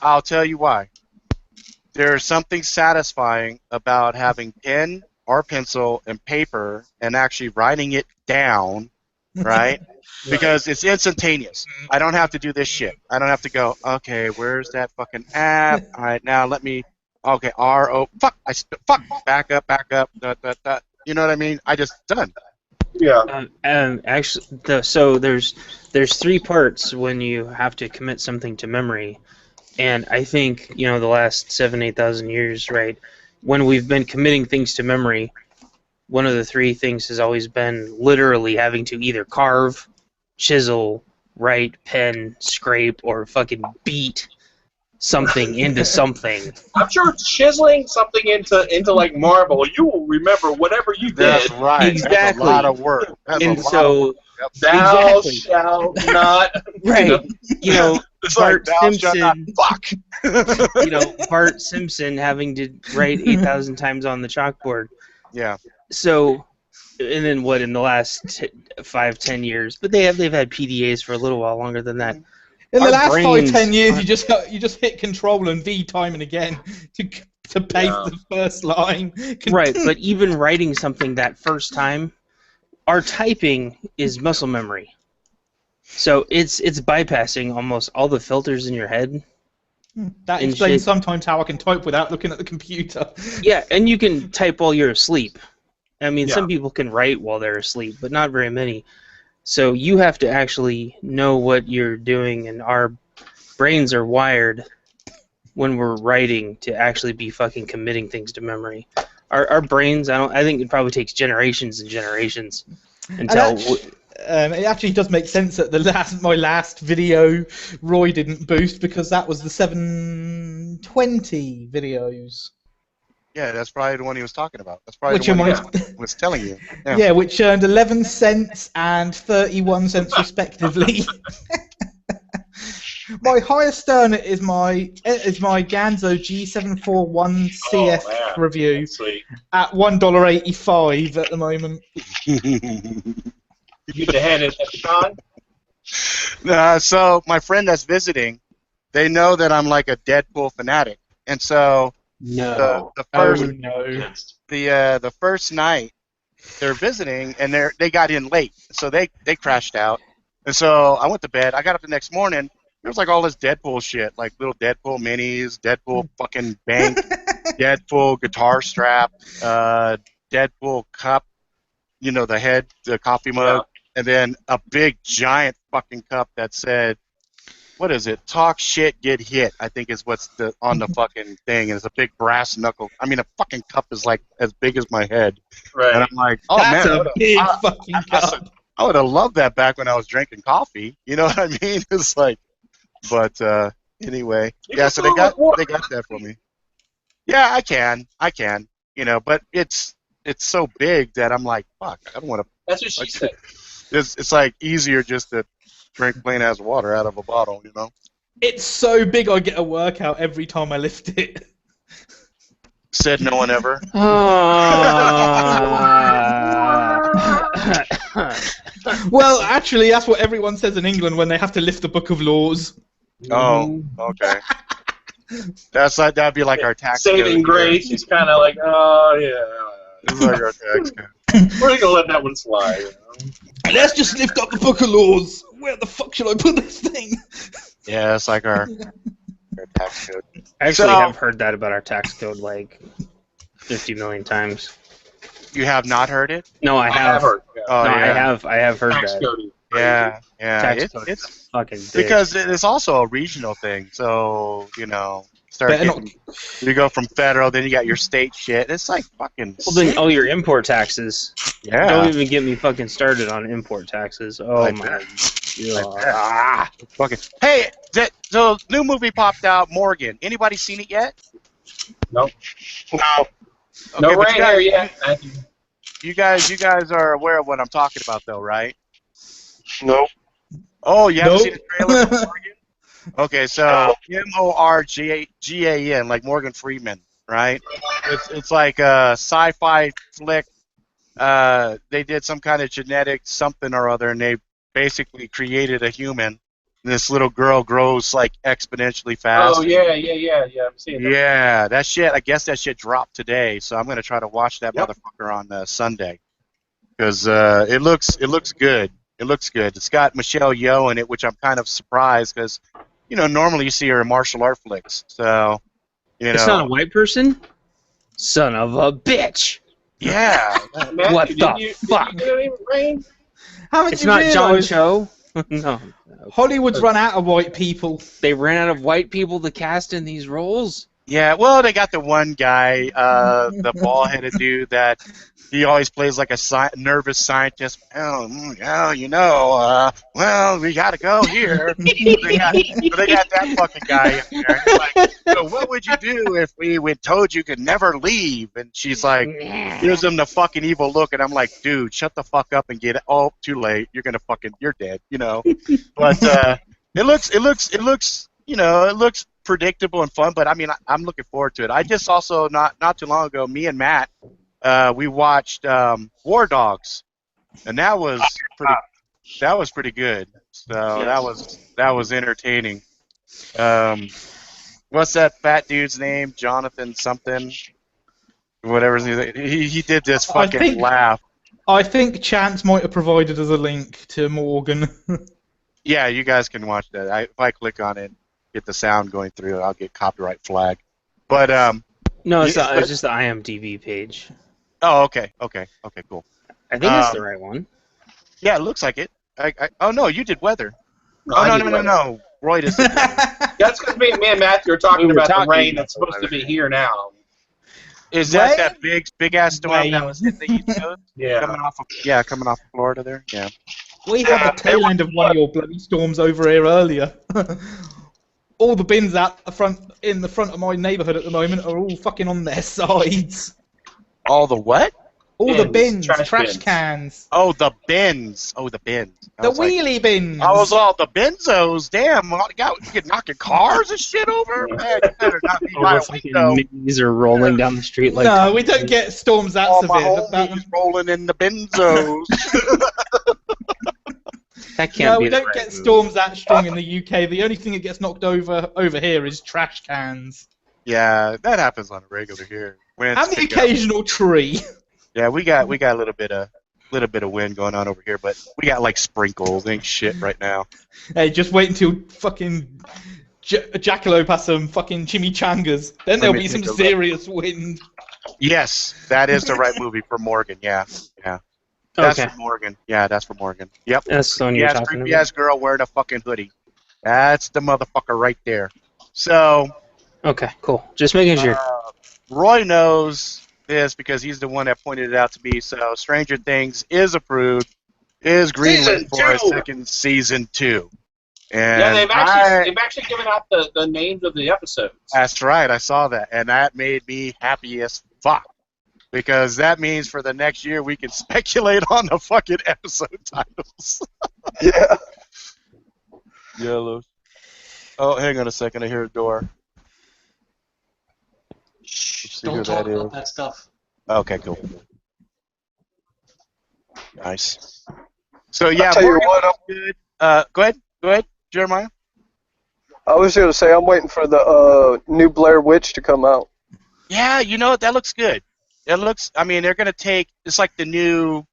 [SPEAKER 1] I'll tell you why. There's something satisfying about having pen or pencil and paper and actually writing it down, right? Because it's instantaneous. I don't have to do this shit. I don't have to go, okay, where's that fucking app? All right, now let me, okay, fuck, back up, you know what I mean? I just done.
[SPEAKER 4] Yeah.
[SPEAKER 5] Actually, so there's 3 parts when you have to commit something to memory. And I think, the last 7,000-8,000 years, right, when we've been committing things to memory, one of the 3 things has always been literally having to either carve, chisel, write, pen, scrape, or fucking beat something into something.
[SPEAKER 4] I'm sure chiseling something into like marble, you will remember whatever you did.
[SPEAKER 1] That's right.
[SPEAKER 5] Exactly.
[SPEAKER 1] That's a lot of work.
[SPEAKER 4] Thou shalt not.
[SPEAKER 5] Right.
[SPEAKER 1] It's
[SPEAKER 5] Bart
[SPEAKER 1] like, thou shalt not
[SPEAKER 5] Simpson.
[SPEAKER 1] fuck.
[SPEAKER 5] Bart Simpson having to write 8,000 times on the chalkboard.
[SPEAKER 1] Yeah.
[SPEAKER 5] So, and then what in the last 5-10 years? But they've had PDAs for a little while longer than that.
[SPEAKER 2] In the
[SPEAKER 5] Our
[SPEAKER 2] last
[SPEAKER 5] brains
[SPEAKER 2] 5-10 years, you just hit Control and V time and again to paste the first line.
[SPEAKER 5] Right, but even writing something that first time, our typing is muscle memory. So it's bypassing almost all the filters in your head.
[SPEAKER 2] That explains sometimes how I can type without looking at the computer.
[SPEAKER 5] Yeah, and you can type while you're asleep. I mean, some people can write while they're asleep, but not very many. So you have to actually know what you're doing, and our brains are wired when we're writing to actually be fucking committing things to memory. Our brains, I think it probably takes generations and generations until...
[SPEAKER 2] It actually does make sense that my last video Roy didn't boost because that was the 720 videos.
[SPEAKER 1] Yeah, that's probably the one he was talking about. That's probably the one he was telling you.
[SPEAKER 2] Yeah, which earned 11 cents and 31 cents respectively. My highest stern is my Ganzo G741CF
[SPEAKER 4] man.
[SPEAKER 2] review
[SPEAKER 4] Sweet.
[SPEAKER 2] at $1.85 at the moment.
[SPEAKER 4] You get to hand it at the con?
[SPEAKER 1] So my friend that's visiting, they know that I'm like a Deadpool fanatic, and so
[SPEAKER 7] No.
[SPEAKER 1] the
[SPEAKER 2] Oh
[SPEAKER 1] first
[SPEAKER 2] no!
[SPEAKER 1] the first night they're visiting, and they got in late, so they crashed out, and so I went to bed. I got up the next morning. There was like all this Deadpool shit, like little Deadpool minis, Deadpool fucking bank, Deadpool guitar strap, Deadpool cup, the coffee mug, and then a big giant fucking cup that said, what is it? Talk shit, get hit, I think is what's on the fucking thing. And it's a big brass knuckle. I mean, a fucking cup is like as big as my head.
[SPEAKER 4] Right.
[SPEAKER 1] And I'm like, oh
[SPEAKER 2] That's
[SPEAKER 1] man,
[SPEAKER 2] a big fucking cup.
[SPEAKER 1] I would have loved that back when I was drinking coffee. You know what I mean? It's like, but anyway, yeah. So they got that for me. Yeah, I can, but it's so big that I'm like, fuck, I don't want to.
[SPEAKER 4] That's what she said.
[SPEAKER 1] It's like easier just to drink plain ass water out of a bottle, you know.
[SPEAKER 2] It's so big I get a workout every time I lift it.
[SPEAKER 1] Said no one ever.
[SPEAKER 2] Well, actually, that's what everyone says in England when they have to lift the Book of Laws.
[SPEAKER 1] Oh, okay. That'd be like our tax
[SPEAKER 4] Saving
[SPEAKER 1] code.
[SPEAKER 4] grace. He's kind of like, oh yeah.
[SPEAKER 1] It's like our tax code.
[SPEAKER 4] We're gonna let that one slide. You know?
[SPEAKER 2] Let's just lift up the Book of Laws. Where the fuck should I put this thing?
[SPEAKER 1] Yeah, it's like our tax code.
[SPEAKER 5] I actually have heard that about our tax code like 50 million times.
[SPEAKER 1] You have not heard it?
[SPEAKER 5] No, I have.
[SPEAKER 4] heard. Yeah.
[SPEAKER 1] Oh,
[SPEAKER 5] No,
[SPEAKER 1] yeah.
[SPEAKER 5] I have heard
[SPEAKER 4] Tax
[SPEAKER 5] that.
[SPEAKER 4] code.
[SPEAKER 1] Yeah.
[SPEAKER 5] Tax code
[SPEAKER 1] It's
[SPEAKER 5] is fucking big.
[SPEAKER 1] because it's also a regional thing. So you go from federal, then you got your state shit. It's like fucking.
[SPEAKER 5] Well, then, your import taxes.
[SPEAKER 1] Yeah.
[SPEAKER 5] Don't even get me fucking started on import taxes. Oh
[SPEAKER 1] Like
[SPEAKER 5] my.
[SPEAKER 1] that.
[SPEAKER 5] God.
[SPEAKER 1] Fucking. Hey, the new movie popped out, Morgan. Anybody seen it yet?
[SPEAKER 4] Nope.
[SPEAKER 1] No.
[SPEAKER 4] No
[SPEAKER 1] Okay, but
[SPEAKER 4] rain here yet. Thank you.
[SPEAKER 1] You guys are aware of what I'm talking about, though, right?
[SPEAKER 4] Nope.
[SPEAKER 1] Oh, you haven't
[SPEAKER 2] Nope.
[SPEAKER 1] seen the trailer for Morgan? Okay, so Morgan, like Morgan Freeman, right? It's like a sci-fi flick. They did some kind of genetic something or other, and they basically created a human. And this little girl grows like exponentially fast.
[SPEAKER 4] Oh yeah. I'm seeing that.
[SPEAKER 1] Yeah, that shit. I guess that shit dropped today, so I'm gonna try to watch that motherfucker on Sunday, because it looks good. It looks good. It's got Michelle Yeoh in it, which I'm kind of surprised because, normally you see her in martial art flicks. So,
[SPEAKER 5] It's not a white person? Son of a bitch!
[SPEAKER 1] Yeah.
[SPEAKER 4] Matthew,
[SPEAKER 5] What
[SPEAKER 4] did
[SPEAKER 5] the
[SPEAKER 4] you
[SPEAKER 5] fuck?
[SPEAKER 4] get any rain?
[SPEAKER 2] Haven't
[SPEAKER 5] It's
[SPEAKER 2] you
[SPEAKER 5] not John
[SPEAKER 2] realised
[SPEAKER 5] Cho. No.
[SPEAKER 2] Hollywood's run out of white people.
[SPEAKER 5] They ran out of white people to cast in these roles?
[SPEAKER 1] Yeah, well, they got the one guy, the bald-headed dude that he always plays like a nervous scientist. Well, we got to go here. they got that fucking guy in there. He's like, so what would you do if we told you could never leave? And she's like, gives him the fucking evil look, and I'm like, dude, shut the fuck up and get it. Oh, too late. You're dead, But it looks predictable and fun, but I mean, I'm looking forward to it. I just also not too long ago, me and Matt, we watched War Dogs, and that was pretty good. So that was entertaining. What's that fat dude's name? Jonathan something, whatever. He did this fucking laugh.
[SPEAKER 2] I think Chance might have provided us a link to Morgan.
[SPEAKER 1] Yeah, you guys can watch that. If I click on it, get the sound going through, I'll get copyright flag. But
[SPEAKER 5] No, it's just the IMDb page.
[SPEAKER 1] Oh, okay, cool.
[SPEAKER 5] I think that's the right one.
[SPEAKER 1] Yeah, it looks like it. Oh no, you did weather.
[SPEAKER 4] I did weather.
[SPEAKER 1] No. Roy does.
[SPEAKER 4] That's because me and Matthew are talking about the rain that's supposed to be here now.
[SPEAKER 1] Is that big ass storm that was hitting the East Coast?
[SPEAKER 4] Yeah.
[SPEAKER 1] Coming off of Florida there. Yeah.
[SPEAKER 2] We had the tail end of one of your bloody storms over here earlier. All the bins in the front of my neighbourhood at the moment are all fucking on their sides.
[SPEAKER 1] All the what?
[SPEAKER 2] All the bins,
[SPEAKER 4] trash
[SPEAKER 2] trash
[SPEAKER 4] bins.
[SPEAKER 2] cans,
[SPEAKER 1] Oh, the bins. Oh, the bins. I
[SPEAKER 2] the
[SPEAKER 1] was like,
[SPEAKER 2] wheelie bins.
[SPEAKER 1] I was all the benzos. Damn, you get knocking cars and shit over. Man, you better not be by
[SPEAKER 5] All
[SPEAKER 1] a
[SPEAKER 5] the fucking
[SPEAKER 1] window.
[SPEAKER 5] minis are rolling down the street like.
[SPEAKER 2] No, we don't get storms that
[SPEAKER 1] All my
[SPEAKER 2] severe.
[SPEAKER 1] homies rolling in the benzos.
[SPEAKER 5] That can't
[SPEAKER 2] No,
[SPEAKER 5] be
[SPEAKER 2] we
[SPEAKER 5] the
[SPEAKER 2] don't
[SPEAKER 5] right
[SPEAKER 2] get
[SPEAKER 5] move.
[SPEAKER 2] storms that strong in the UK. The only thing that gets knocked over here is trash cans
[SPEAKER 1] Yeah, that happens on a regular here. Winds
[SPEAKER 2] and the
[SPEAKER 1] pick up.
[SPEAKER 2] occasional tree.
[SPEAKER 1] Yeah, we got a little bit of wind going on over here, but we got like sprinkles. Ain't shit right now.
[SPEAKER 2] Hey, just wait until fucking Jackalope has some fucking chimichangas. Then there'll be some serious wind.
[SPEAKER 1] Yes, that is the right movie for Morgan. Yeah. That's
[SPEAKER 5] Okay,
[SPEAKER 1] for Morgan. Yeah, that's for Morgan. Yep.
[SPEAKER 5] that's the one you're talking
[SPEAKER 1] Creepy
[SPEAKER 5] about.
[SPEAKER 1] ass girl wearing a fucking hoodie. That's the motherfucker right there. So,
[SPEAKER 5] Okay, cool. Just making sure.
[SPEAKER 1] Roy knows this because he's the one that pointed it out to me. So, Stranger Things is approved, is greenlit for a second season 2. And
[SPEAKER 4] Yeah, they've actually given out the names of the episodes.
[SPEAKER 1] That's right, I saw that, and that made me happy as fuck. Because that means for the next year we can speculate on the fucking episode titles.
[SPEAKER 6] Yeah.
[SPEAKER 1] Yellow. Oh, hang on a second, I hear a door.
[SPEAKER 7] Shh,
[SPEAKER 1] see who
[SPEAKER 7] don't talk
[SPEAKER 1] that
[SPEAKER 7] about
[SPEAKER 1] is.
[SPEAKER 7] that stuff.
[SPEAKER 1] Okay, cool. Nice. So yeah,
[SPEAKER 6] I'll tell you
[SPEAKER 1] Morgan
[SPEAKER 6] what,
[SPEAKER 1] was good. Go ahead, Jeremiah.
[SPEAKER 6] I was going to say I'm waiting for the new Blair Witch to come out.
[SPEAKER 1] Yeah, you know that looks good. It looks. I mean, they're gonna take. It's like the new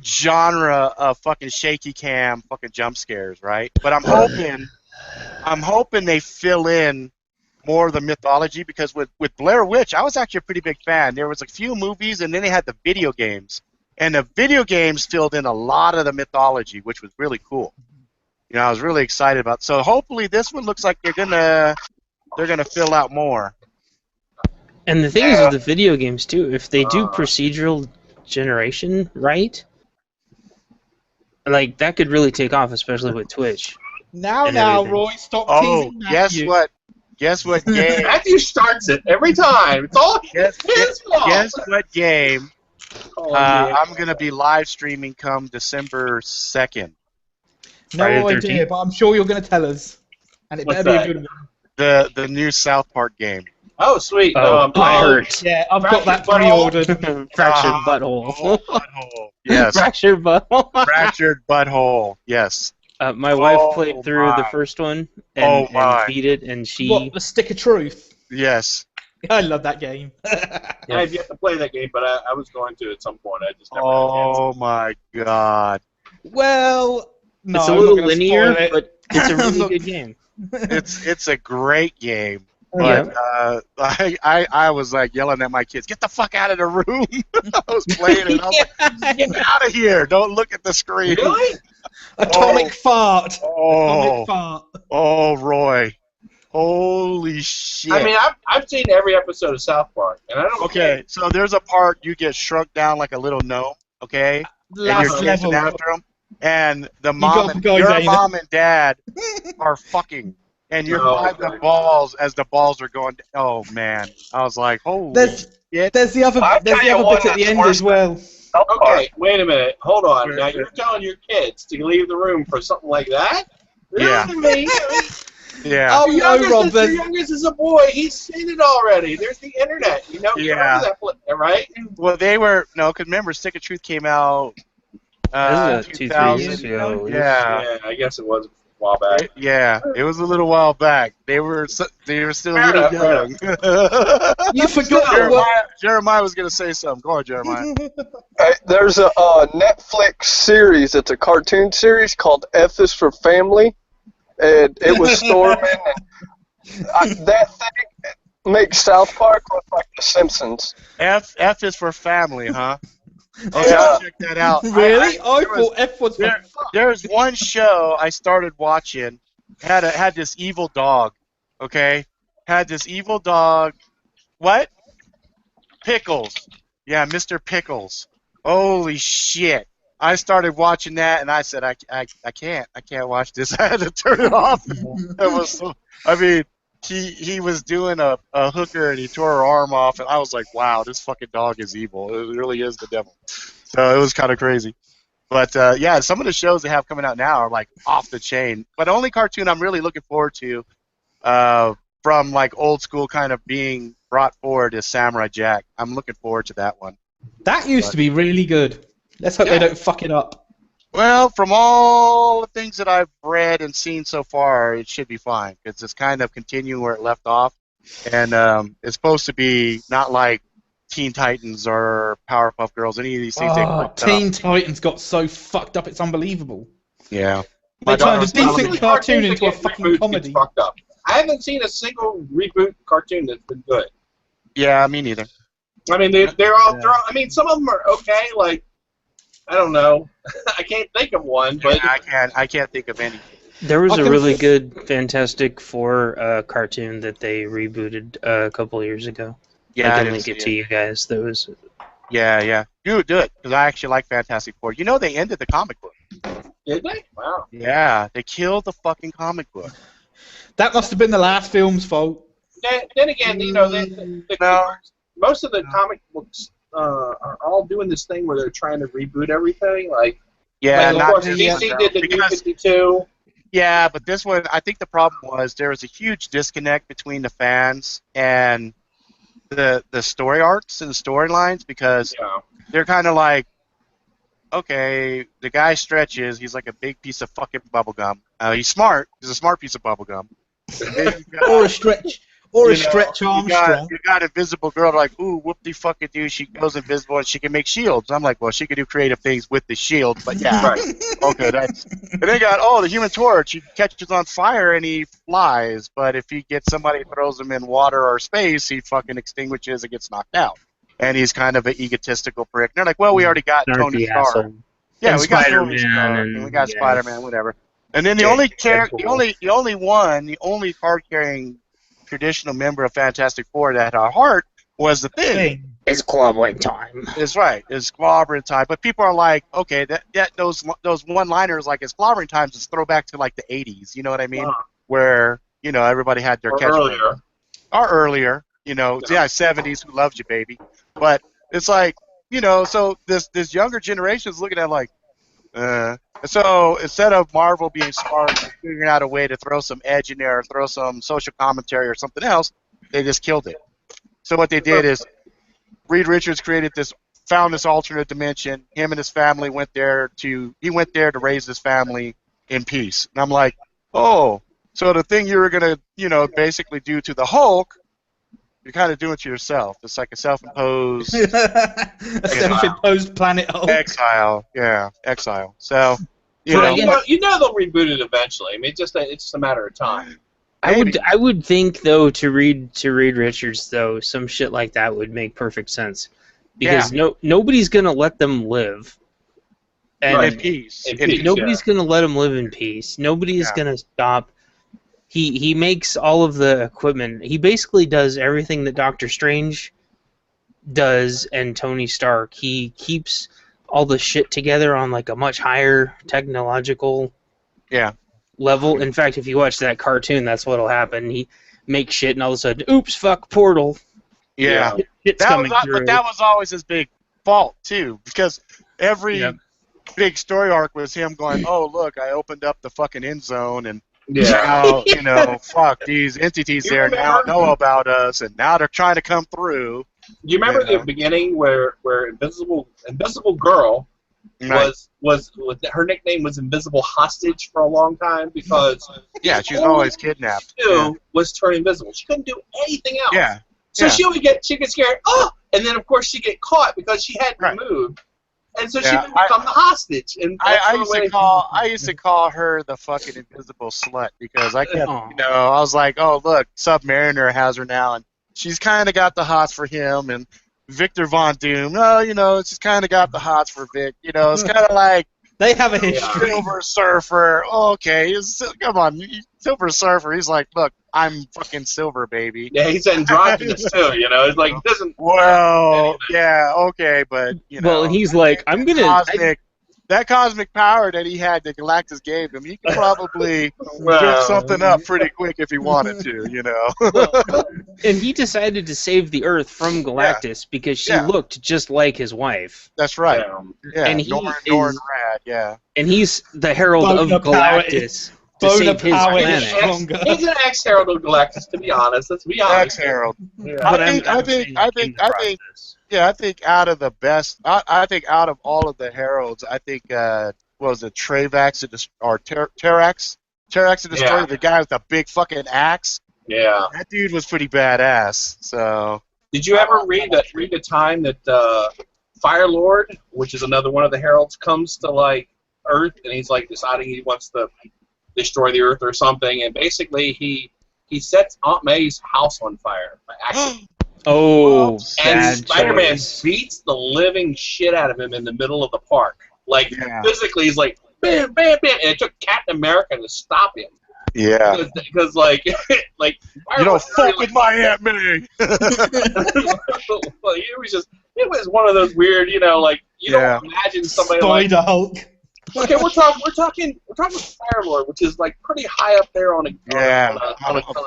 [SPEAKER 1] genre of fucking shaky cam, fucking jump scares, right? But I'm hoping they fill in more of the mythology because with Blair Witch, I was actually a pretty big fan. There was a few movies, and then they had the video games, and the video games filled in a lot of the mythology, which was really cool. You know, I was really excited about. So hopefully, this one looks like they're gonna fill out more.
[SPEAKER 5] And the thing is with the video games too, if they do procedural generation right, like that could really take off, especially with Twitch.
[SPEAKER 2] Now,
[SPEAKER 5] And
[SPEAKER 2] now,
[SPEAKER 5] everything.
[SPEAKER 2] Roy, stop
[SPEAKER 1] Oh,
[SPEAKER 2] teasing
[SPEAKER 1] guess
[SPEAKER 2] Matthew.
[SPEAKER 1] what? Guess what game?
[SPEAKER 4] Matthew starts it every time. It's all his fault.
[SPEAKER 1] Guess what game?
[SPEAKER 4] Oh, yeah.
[SPEAKER 1] I'm gonna be live streaming come December 2nd.
[SPEAKER 2] No
[SPEAKER 5] Friday the
[SPEAKER 2] idea,
[SPEAKER 5] 13th?
[SPEAKER 2] but I'm sure you're going to tell us. And it
[SPEAKER 4] What's
[SPEAKER 2] better
[SPEAKER 4] that?
[SPEAKER 2] be a good one.
[SPEAKER 1] The new South Park game.
[SPEAKER 4] Oh, sweet.
[SPEAKER 5] I hurt.
[SPEAKER 2] Yeah, I've got that
[SPEAKER 4] Fractured
[SPEAKER 2] pre-ordered.
[SPEAKER 5] Fractured
[SPEAKER 1] Oh,
[SPEAKER 5] butthole.
[SPEAKER 1] butthole. Yes.
[SPEAKER 5] Fractured butthole.
[SPEAKER 1] Fractured butthole. Yes.
[SPEAKER 5] My wife
[SPEAKER 1] Oh,
[SPEAKER 5] played through the
[SPEAKER 1] my.
[SPEAKER 5] first one
[SPEAKER 1] Oh,
[SPEAKER 5] and
[SPEAKER 1] my.
[SPEAKER 5] beat it, and she.
[SPEAKER 2] What, the Stick of Truth?
[SPEAKER 1] Yes.
[SPEAKER 2] I love that game.
[SPEAKER 4] I have yet to play that game, but I was going to at some point. I just never had a chance.
[SPEAKER 1] Oh my God.
[SPEAKER 2] Well, no,
[SPEAKER 5] It's a
[SPEAKER 2] I'm
[SPEAKER 5] little
[SPEAKER 2] not gonna
[SPEAKER 5] linear,
[SPEAKER 2] spoil it.
[SPEAKER 5] but it's a
[SPEAKER 2] I'm
[SPEAKER 5] really
[SPEAKER 2] not-
[SPEAKER 5] good game.
[SPEAKER 1] It's a great game.
[SPEAKER 5] Yeah.
[SPEAKER 1] But I was like yelling at my kids, get the fuck out of the room. I was playing it. I was like, get out of here. Don't look at the screen.
[SPEAKER 4] Really?
[SPEAKER 2] Atomic fart.
[SPEAKER 1] Oh,
[SPEAKER 2] Atomic fart.
[SPEAKER 1] oh, Roy. Holy shit.
[SPEAKER 4] I mean, I've seen every episode of South Park, and I don't.
[SPEAKER 1] Okay, so there's a part you get shrunk down like a little gnome, okay? And you're
[SPEAKER 2] Last
[SPEAKER 1] chasing
[SPEAKER 2] level.
[SPEAKER 1] after them, and the
[SPEAKER 2] got guys
[SPEAKER 1] your
[SPEAKER 2] ain't it?
[SPEAKER 1] mom and dad are fucking, and you're
[SPEAKER 4] Oh,
[SPEAKER 1] by
[SPEAKER 4] okay.
[SPEAKER 1] the balls as the balls are going. Oh man, I was like, holy
[SPEAKER 2] There's
[SPEAKER 1] shit.
[SPEAKER 2] there's the other
[SPEAKER 6] I'll
[SPEAKER 2] there's
[SPEAKER 6] tell
[SPEAKER 2] the
[SPEAKER 6] you
[SPEAKER 2] other
[SPEAKER 6] what
[SPEAKER 2] bit at the
[SPEAKER 6] that's
[SPEAKER 2] end
[SPEAKER 6] worse
[SPEAKER 2] as well.
[SPEAKER 4] Okay, wait a minute. Hold on.
[SPEAKER 1] Wait,
[SPEAKER 4] Now
[SPEAKER 1] wait.
[SPEAKER 4] you're telling your kids to leave the room for something like that?
[SPEAKER 1] Yeah.
[SPEAKER 4] Really?
[SPEAKER 1] Yeah.
[SPEAKER 2] Oh
[SPEAKER 4] Your
[SPEAKER 2] no,
[SPEAKER 4] youngest,
[SPEAKER 2] Rob.
[SPEAKER 4] your
[SPEAKER 2] There's,
[SPEAKER 4] youngest is a boy. He's seen it already. There's the internet. You know
[SPEAKER 1] Yeah.
[SPEAKER 4] that, right?
[SPEAKER 1] Well, they were no, because remember, Stick of Truth came out.
[SPEAKER 5] This is 2-3
[SPEAKER 1] 2000.
[SPEAKER 5] years ago.
[SPEAKER 1] Yeah.
[SPEAKER 4] Yeah, I guess it was a while back.
[SPEAKER 1] It was a little while back. They were still a
[SPEAKER 4] Fair
[SPEAKER 1] little
[SPEAKER 4] enough,
[SPEAKER 1] young.
[SPEAKER 2] you forgot what?
[SPEAKER 1] Jeremiah was gonna say something. Go on, Jeremiah.
[SPEAKER 6] Hey, there's a Netflix series. It's a cartoon series called F is for Family, and it was storming. And that thing makes South Park look like The Simpsons.
[SPEAKER 1] F is for family, huh? Oh,
[SPEAKER 6] Yeah.
[SPEAKER 1] yeah, check that out.
[SPEAKER 2] Really? I
[SPEAKER 1] there was-
[SPEAKER 2] thought F was for
[SPEAKER 1] there- There's one show I started watching. Had this evil dog. Okay, had this evil dog. What? Pickles. Yeah, Mr. Pickles. Holy shit! I started watching that, and I said, I can't watch this. I had to turn it off. It was so. I mean, he was doing a hooker and he tore her arm off, and I was like, wow, this fucking dog is evil. It really is the devil. So it was kind of crazy. But yeah, some of the shows they have coming out now are like off the chain. But the only cartoon I'm really looking forward to from like old school kind of being brought forward is Samurai Jack. I'm looking forward to that one.
[SPEAKER 2] That used to be really good. Let's hope they don't fuck it up.
[SPEAKER 1] Well, from all the things that I've read and seen so far, it should be fine because it's kind of continuing where it left off, and it's supposed to be not like Teen Titans or Powerpuff Girls, any of these things.
[SPEAKER 2] Teen Titans got so fucked up, it's unbelievable.
[SPEAKER 1] Yeah.
[SPEAKER 2] They turned a decent
[SPEAKER 4] Cartoons
[SPEAKER 2] cartoon
[SPEAKER 4] that
[SPEAKER 2] into a
[SPEAKER 4] get
[SPEAKER 2] fucking
[SPEAKER 4] rebooted
[SPEAKER 2] comedy.
[SPEAKER 4] get fucked up. I haven't seen a single reboot cartoon that's been good.
[SPEAKER 1] Yeah, me neither.
[SPEAKER 4] I mean, they're all. I mean, some of them are okay. Like, I don't know. I can't think of one, but
[SPEAKER 1] I can't think of any.
[SPEAKER 5] There was a really good Fantastic Four cartoon that they rebooted a couple years ago.
[SPEAKER 1] Yeah,
[SPEAKER 5] I can link it to you guys. That was.
[SPEAKER 1] Yeah. Do it because I actually like Fantastic Four. You know, they ended the comic book.
[SPEAKER 4] did they? Wow.
[SPEAKER 1] Yeah, they killed the fucking comic book.
[SPEAKER 2] That must have been the last film's fault.
[SPEAKER 4] Then again, you know, most of the comic books are all doing this thing where they're trying to reboot everything. Like,
[SPEAKER 1] Yeah,
[SPEAKER 4] of
[SPEAKER 1] not
[SPEAKER 4] course,
[SPEAKER 1] this
[SPEAKER 4] DC
[SPEAKER 1] one,
[SPEAKER 4] did the New 52.
[SPEAKER 1] Yeah, but this one, I think the problem was there was a huge disconnect between the fans and the story arcs and the storylines because they're kind of like, okay, the guy stretches, he's like a big piece of fucking bubblegum. He's smart, he's a smart piece of bubblegum.
[SPEAKER 2] Or a stretch Armstrong.
[SPEAKER 1] You got Invisible Girl like, ooh, whoop-de-fucking-do, she goes invisible and she can make shields. I'm like, well, she can do creative things with the shield, but yeah.
[SPEAKER 4] Right.
[SPEAKER 1] Okay, that's... And they got, the Human Torch, he catches on fire and he flies, but if he gets somebody who throws him in water or space, he fucking extinguishes and gets knocked out. And he's kind of an egotistical prick. And they're like, well, we already got Tony Stark. Yeah,
[SPEAKER 5] and
[SPEAKER 1] we got
[SPEAKER 5] Spider-Man
[SPEAKER 1] Tony Stark, and we got
[SPEAKER 5] yeah.
[SPEAKER 1] Spider-Man, whatever. And then the only card-carrying traditional member of Fantastic Four that had a heart was the Thing.
[SPEAKER 5] It's clobbering time.
[SPEAKER 1] It's right. It's clobbering time. But people are like, okay, those one-liners like it's clobbering times is throwback to like the 80s. You know what I mean? Where everybody had their catchphrase. Or earlier. 70s. Who loves you, baby? But it's like so this younger generation is looking at like, So instead of Marvel being smart and figuring out a way to throw some edge in there or throw some social commentary or something else, they just killed it. So what they did is Reed Richards found this alternate dimension. Him and his family went there to raise his family in peace. And I'm like, oh, so the thing you were going to, basically do to the Hulk, you're kind of doing it to yourself. It's like a self-imposed...
[SPEAKER 2] self-imposed planet Hulk.
[SPEAKER 1] Exile. Yeah, exile. So,
[SPEAKER 4] they'll reboot it eventually. I mean, it's just a matter of time.
[SPEAKER 5] I would think though to Reed Richards though some shit like that would make perfect sense because nobody's gonna let them live. And
[SPEAKER 1] in peace.
[SPEAKER 5] Nobody's gonna let them live in peace. Nobody's gonna stop. He makes all of the equipment. He basically does everything that Doctor Strange does and Tony Stark. He keeps all the shit together on like a much higher technological level. In fact, if you watch that cartoon, that's what'll happen. He makes shit and all of a sudden, oops, fuck, portal.
[SPEAKER 1] Yeah.
[SPEAKER 5] Shit's coming through.
[SPEAKER 1] But that was always his big fault too, because every big story arc was him going, oh look, I opened up the fucking end zone and now, fuck, these entities there now know about us, and now they're trying to come through.
[SPEAKER 4] Do you remember the beginning where Invisible Girl was her nickname was Invisible Hostage for a long time because
[SPEAKER 1] she was always kidnapped.
[SPEAKER 4] Was turn invisible. She couldn't do anything else.
[SPEAKER 1] Yeah.
[SPEAKER 4] So she would get scared. And then of course she'd get caught because she hadn't moved. And so she would become the hostage. And I
[SPEAKER 1] used to call her the fucking invisible slut because I kept, I was like, oh look, Submariner has her now, and she's kind of got the hots for him, and Victor Von Doom, she's kind of got the hots for Vic. It's kind of like
[SPEAKER 2] they have a history.
[SPEAKER 1] Silver Surfer, okay, come on, Silver Surfer. He's like, look, I'm fucking Silver, baby.
[SPEAKER 4] Yeah, he's androgynous too. It's like he doesn't.
[SPEAKER 1] Well, yeah, okay, but
[SPEAKER 5] Well, he's like, I'm gonna.
[SPEAKER 1] that cosmic power that he had that Galactus gave him, he could probably whip something up pretty quick if he wanted to, you know.
[SPEAKER 5] And he decided to save the Earth from Galactus because she looked just like his wife.
[SPEAKER 1] That's right. Yeah.
[SPEAKER 5] And he
[SPEAKER 1] Norrin Rad, yeah.
[SPEAKER 5] And he's the Herald of Galactus to save his planet.
[SPEAKER 4] He's an ex-Herald of Galactus, to be honest. Let's be honest.
[SPEAKER 1] Ex-Herald.
[SPEAKER 4] Yeah.
[SPEAKER 1] I think out of the best, I think out of all of the Heralds, I think what was it, Travax or Terax the Destroyer, the guy with the big fucking axe.
[SPEAKER 4] Yeah.
[SPEAKER 1] That dude was pretty badass. So.
[SPEAKER 4] Did you ever read the time that Fire Lord, which is another one of the Heralds, comes to like Earth and he's like deciding he wants to destroy the Earth or something, and basically he sets Aunt May's house on fire by accident.
[SPEAKER 5] Oh,
[SPEAKER 4] and Spider-Man beats the living shit out of him in the middle of the park. Like, physically, he's like, bam, bam, bam, and it took Captain America to stop him.
[SPEAKER 1] Yeah.
[SPEAKER 4] Because like, like
[SPEAKER 1] you don't fuck with my Aunt May.
[SPEAKER 4] It was one of those weird, you know, like you don't imagine somebody like
[SPEAKER 2] Hulk.
[SPEAKER 4] Okay, we're talking Fire Lord, which is like pretty high up there on a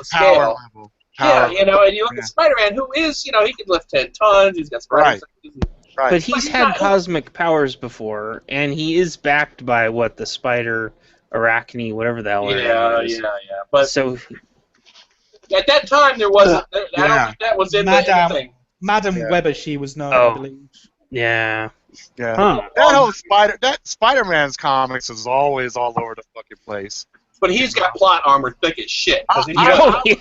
[SPEAKER 4] scale.
[SPEAKER 1] Level.
[SPEAKER 4] Yeah, you know, and you look at Spider-Man, who is, you know, he can lift 10 tons. He's got spider senses.
[SPEAKER 1] Right.
[SPEAKER 5] But he's had cosmic powers before, and he is backed by the spider arachne, whatever the hell it is.
[SPEAKER 4] Yeah. But
[SPEAKER 5] so
[SPEAKER 4] at that time, there wasn't. I don't think that was in the thing.
[SPEAKER 2] Madam Webber, she was known, I believe.
[SPEAKER 5] Yeah.
[SPEAKER 1] Yeah.
[SPEAKER 5] Huh.
[SPEAKER 1] That Spider-Man's comics is always all over the fucking place.
[SPEAKER 4] But he's got plot armor thick as shit.
[SPEAKER 1] I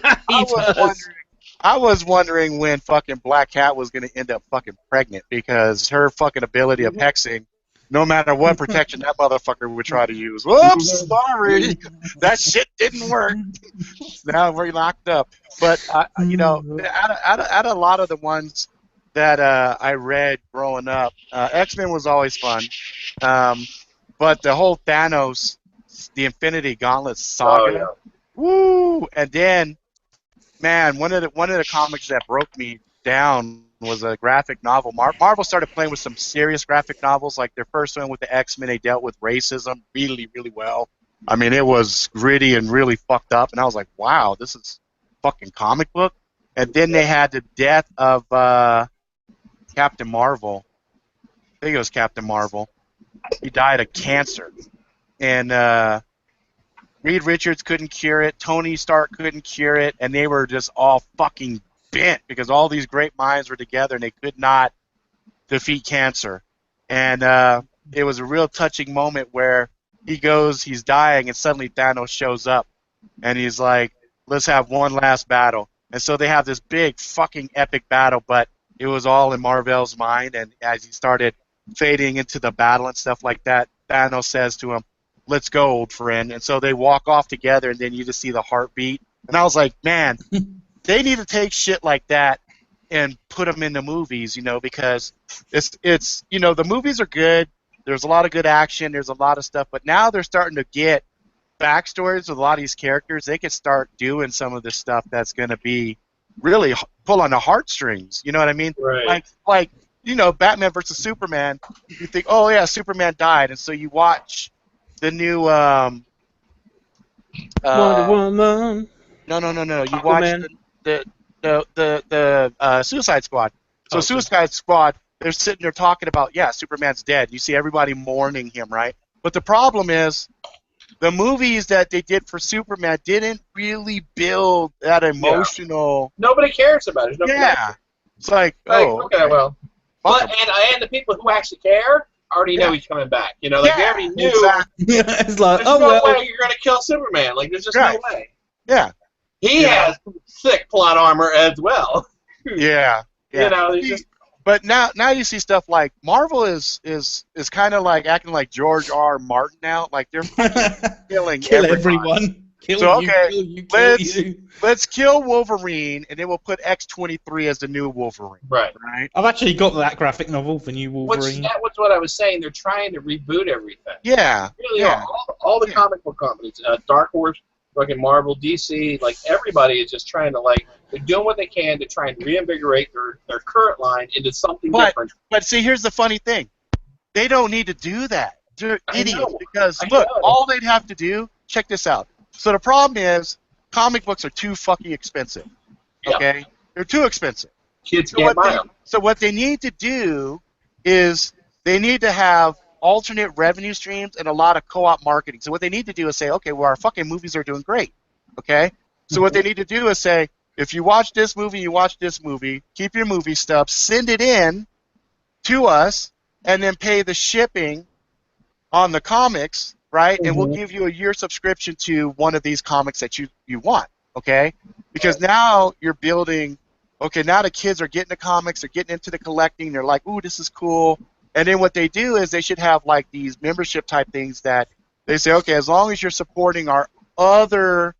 [SPEAKER 1] was wondering when fucking Black Cat was going to end up fucking pregnant because her fucking ability of hexing, no matter what protection that motherfucker would try to use. Whoops, sorry. That shit didn't work. Now we're locked up. But, you know, out of a lot of the ones that I read growing up, X-Men was always fun. But the whole Thanos, the Infinity Gauntlet saga, woo! And then, man, one of the comics that broke me down was a graphic novel. Marvel started playing with some serious graphic novels. Like their first one with the X-Men, they dealt with racism really, really well. I mean, it was gritty and really fucked up. And I was like, wow, this is fucking comic book. And then they had the death of Captain Marvel. I think it was Captain Marvel. He died of cancer. And Reed Richards couldn't cure it. Tony Stark couldn't cure it. And they were just all fucking bent because all these great minds were together and they could not defeat cancer. And it was a real touching moment where he's dying, and suddenly Thanos shows up. And he's like, let's have one last battle. And so they have this big fucking epic battle, but it was all in Mar-Vell's mind. And as he started fading into the battle and stuff like that, Thanos says to him, let's go, old friend. And so they walk off together, and then you just see the heartbeat. And I was like, man, they need to take shit like that and put them in the movies, you know, because it's you know, the movies are good. There's a lot of good action. There's a lot of stuff. But now they're starting to get backstories with a lot of these characters. They can start doing some of this stuff that's going to be really pull on the heartstrings. You know what I mean?
[SPEAKER 4] Right.
[SPEAKER 1] Like you know, Batman versus Superman. You think, oh yeah, Superman died, and so you watch the new
[SPEAKER 5] Wonder Woman.
[SPEAKER 1] No. You watch the Suicide Squad. So Suicide Squad, they're sitting there talking about, Superman's dead. You see everybody mourning him, right? But the problem is, the movies that they did for Superman didn't really build that emotional.
[SPEAKER 4] Nobody cares about it.
[SPEAKER 1] It's like,
[SPEAKER 4] okay, well. But and the people who actually care already know he's coming back. You know, like they already knew.
[SPEAKER 1] Exactly.
[SPEAKER 2] It's like,
[SPEAKER 4] there's no way you're going to kill Superman. Like, there's just no way.
[SPEAKER 1] Yeah.
[SPEAKER 4] He has thick plot armor as well.
[SPEAKER 1] Yeah.
[SPEAKER 4] You know, just.
[SPEAKER 1] But now you see stuff like Marvel is kind of like acting like George R. Martin now. Like they're killing
[SPEAKER 2] everyone.
[SPEAKER 1] Let's kill Wolverine, and then we'll put X-23 as the new Wolverine.
[SPEAKER 4] Right.
[SPEAKER 2] I've actually got that graphic novel, the new Wolverine.
[SPEAKER 4] That was what I was saying. They're trying to reboot everything.
[SPEAKER 1] Yeah.
[SPEAKER 4] Really, all the comic book companies, Dark Horse, fucking Marvel, DC, like everybody is just trying to they're doing what they can to try and reinvigorate their current line into something different.
[SPEAKER 1] But see, here's the funny thing. They don't need to do that. They're
[SPEAKER 4] I
[SPEAKER 1] idiots
[SPEAKER 4] know.
[SPEAKER 1] because
[SPEAKER 4] I
[SPEAKER 1] look,
[SPEAKER 4] know.
[SPEAKER 1] all they'd have to do. Check this out. So the problem is, comic books are too fucking expensive.
[SPEAKER 4] Yeah.
[SPEAKER 1] Okay, they're too expensive.
[SPEAKER 4] Kids
[SPEAKER 1] So
[SPEAKER 4] can't buy them.
[SPEAKER 1] what they need to do is they need to have alternate revenue streams and a lot of co-op marketing. So what they need to do is say, okay, well, our fucking movies are doing great. Okay, so what they need to do is say, if you watch this movie, you watch this movie, keep your movie stuff, send it in to us, and then pay the shipping on the comics, right? And we'll give you a year subscription to one of these comics that you want, okay? Because now you're building, okay, now the kids are getting the comics, they're getting into the collecting, they're like, ooh, this is cool. And then what they do is they should have like these membership type things that they say, okay, as long as you're supporting our other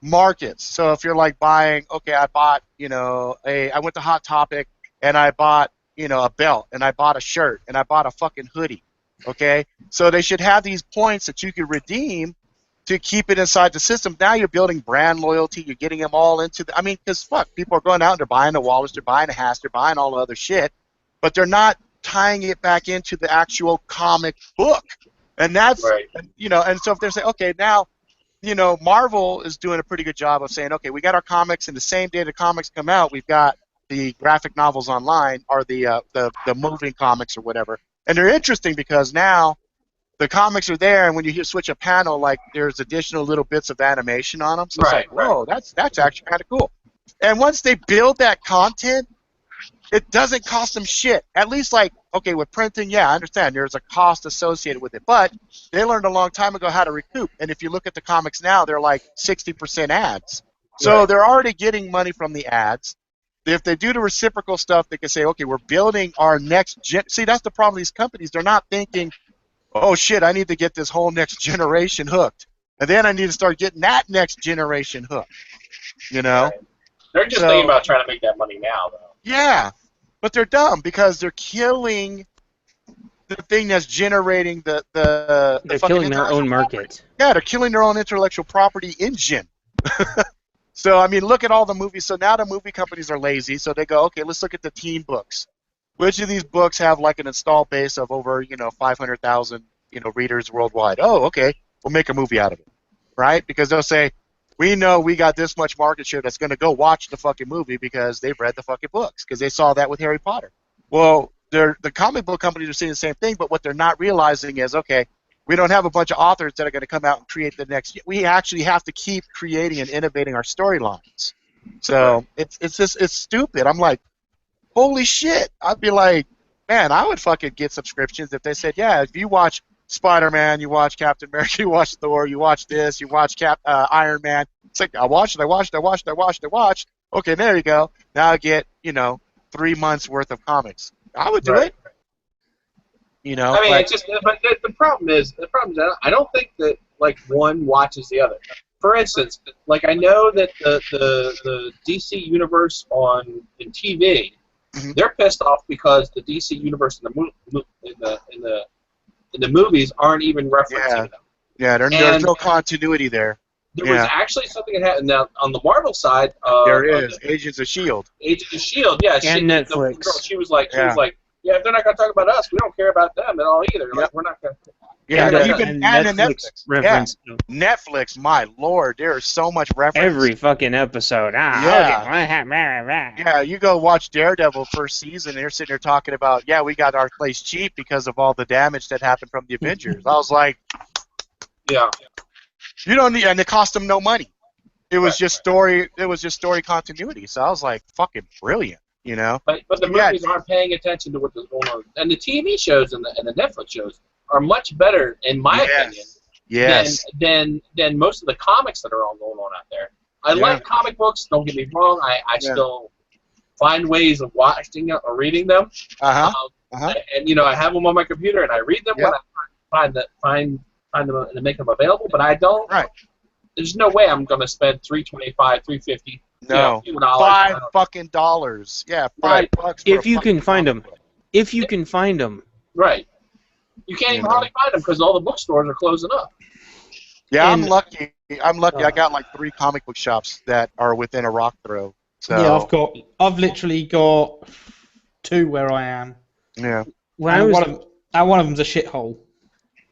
[SPEAKER 1] markets. So if you're like buying, okay, I bought, I went to Hot Topic and I bought, a belt and I bought a shirt and I bought a fucking hoodie, okay? So they should have these points that you could redeem to keep it inside the system. Now you're building brand loyalty. You're getting them all into the, because fuck, people are going out and they're buying the Wallace, they're buying the Haas, they're buying all the other shit, but they're not tying it back into the actual comic book. And that's,
[SPEAKER 4] Right.
[SPEAKER 1] And so if they're saying, okay, now, Marvel is doing a pretty good job of saying, okay, we got our comics, and the same day the comics come out, we've got the graphic novels online, or the moving comics or whatever. And they're interesting because now the comics are there, and when you switch a panel, like there's additional little bits of animation on them. So it's like, whoa, that's actually kind of cool. And once they build that content, it doesn't cost them shit. At least, like, okay, with printing, yeah, I understand there's a cost associated with it, but they learned a long time ago how to recoup. And if you look at the comics now, they're like 60% ads. So they're already getting money from the ads. If they do the reciprocal stuff, they can say, okay, we're building our next gen. See, that's the problem with these companies. They're not thinking, oh shit, I need to get this whole next generation hooked, and then I need to start getting that next generation hooked.
[SPEAKER 4] Right. They're just thinking about trying to make that money now, though.
[SPEAKER 1] Yeah, but they're dumb because they're killing the thing that's generating the
[SPEAKER 5] They're killing their own market.
[SPEAKER 1] Yeah, they're killing their own intellectual property engine. So, I mean, look at all the movies. So now the movie companies are lazy, so they go, okay, let's look at the teen books. Which of these books have like an install base of over, 500,000, readers worldwide? Oh, okay, we'll make a movie out of it, right? Because they'll say, we know we got this much market share that's going to go watch the fucking movie because they've read the fucking books, because they saw that with Harry Potter. Well, the comic book companies are saying the same thing, but what they're not realizing is, okay, we don't have a bunch of authors that are going to come out and create the next. We actually have to keep creating and innovating our storylines. So it's stupid. I'm like, holy shit. I'd be like, man, I would fucking get subscriptions if they said, yeah, if you watch Spider-Man, you watch Captain America, you watch Thor, you watch this, you watch Iron Man. It's like, I watched. Okay, there you go. Now I get, 3 months worth of comics. I would do it.
[SPEAKER 4] I mean, it's just, but the problem is that I don't think that like one watches the other. For instance, like I know that the DC universe in TV, they're pissed off because the DC universe in the movies aren't even referencing them.
[SPEAKER 1] Yeah, there's no continuity there.
[SPEAKER 4] There was actually something that happened. Now, on the Marvel side,
[SPEAKER 1] there is Agents of S.H.I.E.L.D.
[SPEAKER 4] Agents of S.H.I.E.L.D., yeah.
[SPEAKER 5] And Netflix.
[SPEAKER 4] The girl, she was like, yeah, if they're not going to talk about us, we don't care about them at all either. Like, we're not going to.
[SPEAKER 1] Yeah,
[SPEAKER 5] and
[SPEAKER 1] even
[SPEAKER 5] Netflix reference.
[SPEAKER 1] Yeah. Netflix, my lord, there is so much reference.
[SPEAKER 5] Every fucking episode.
[SPEAKER 1] Yeah, you go watch Daredevil first season, and they're sitting there talking about, we got our place cheap because of all the damage that happened from the Avengers. I was like,
[SPEAKER 4] yeah.
[SPEAKER 1] You don't need, and it cost them no money. It was just story. It was just story continuity. So I was like, fucking brilliant,
[SPEAKER 4] But the movies aren't paying attention to what's going on, and the TV shows and the Netflix shows are much better, in my opinion, than most of the comics that are all going on out there. I like comic books. Don't get me wrong. I still find ways of watching or reading them. And I have them on my computer and I read them when I find them and make them available. But I don't.
[SPEAKER 1] Right.
[SPEAKER 4] There's no way I'm going to spend $3.25, $3.50.
[SPEAKER 1] No, $5 fucking dollars. Yeah, $5
[SPEAKER 5] if you can find them. If you can find them.
[SPEAKER 4] Right. You can't even hardly find them because all the bookstores are closing up.
[SPEAKER 1] Yeah, I'm lucky. I got like 3 comic book shops that are within a rock throw. So.
[SPEAKER 2] Yeah, I've literally got 2 where I am.
[SPEAKER 1] Yeah.
[SPEAKER 2] And one of them's a shithole.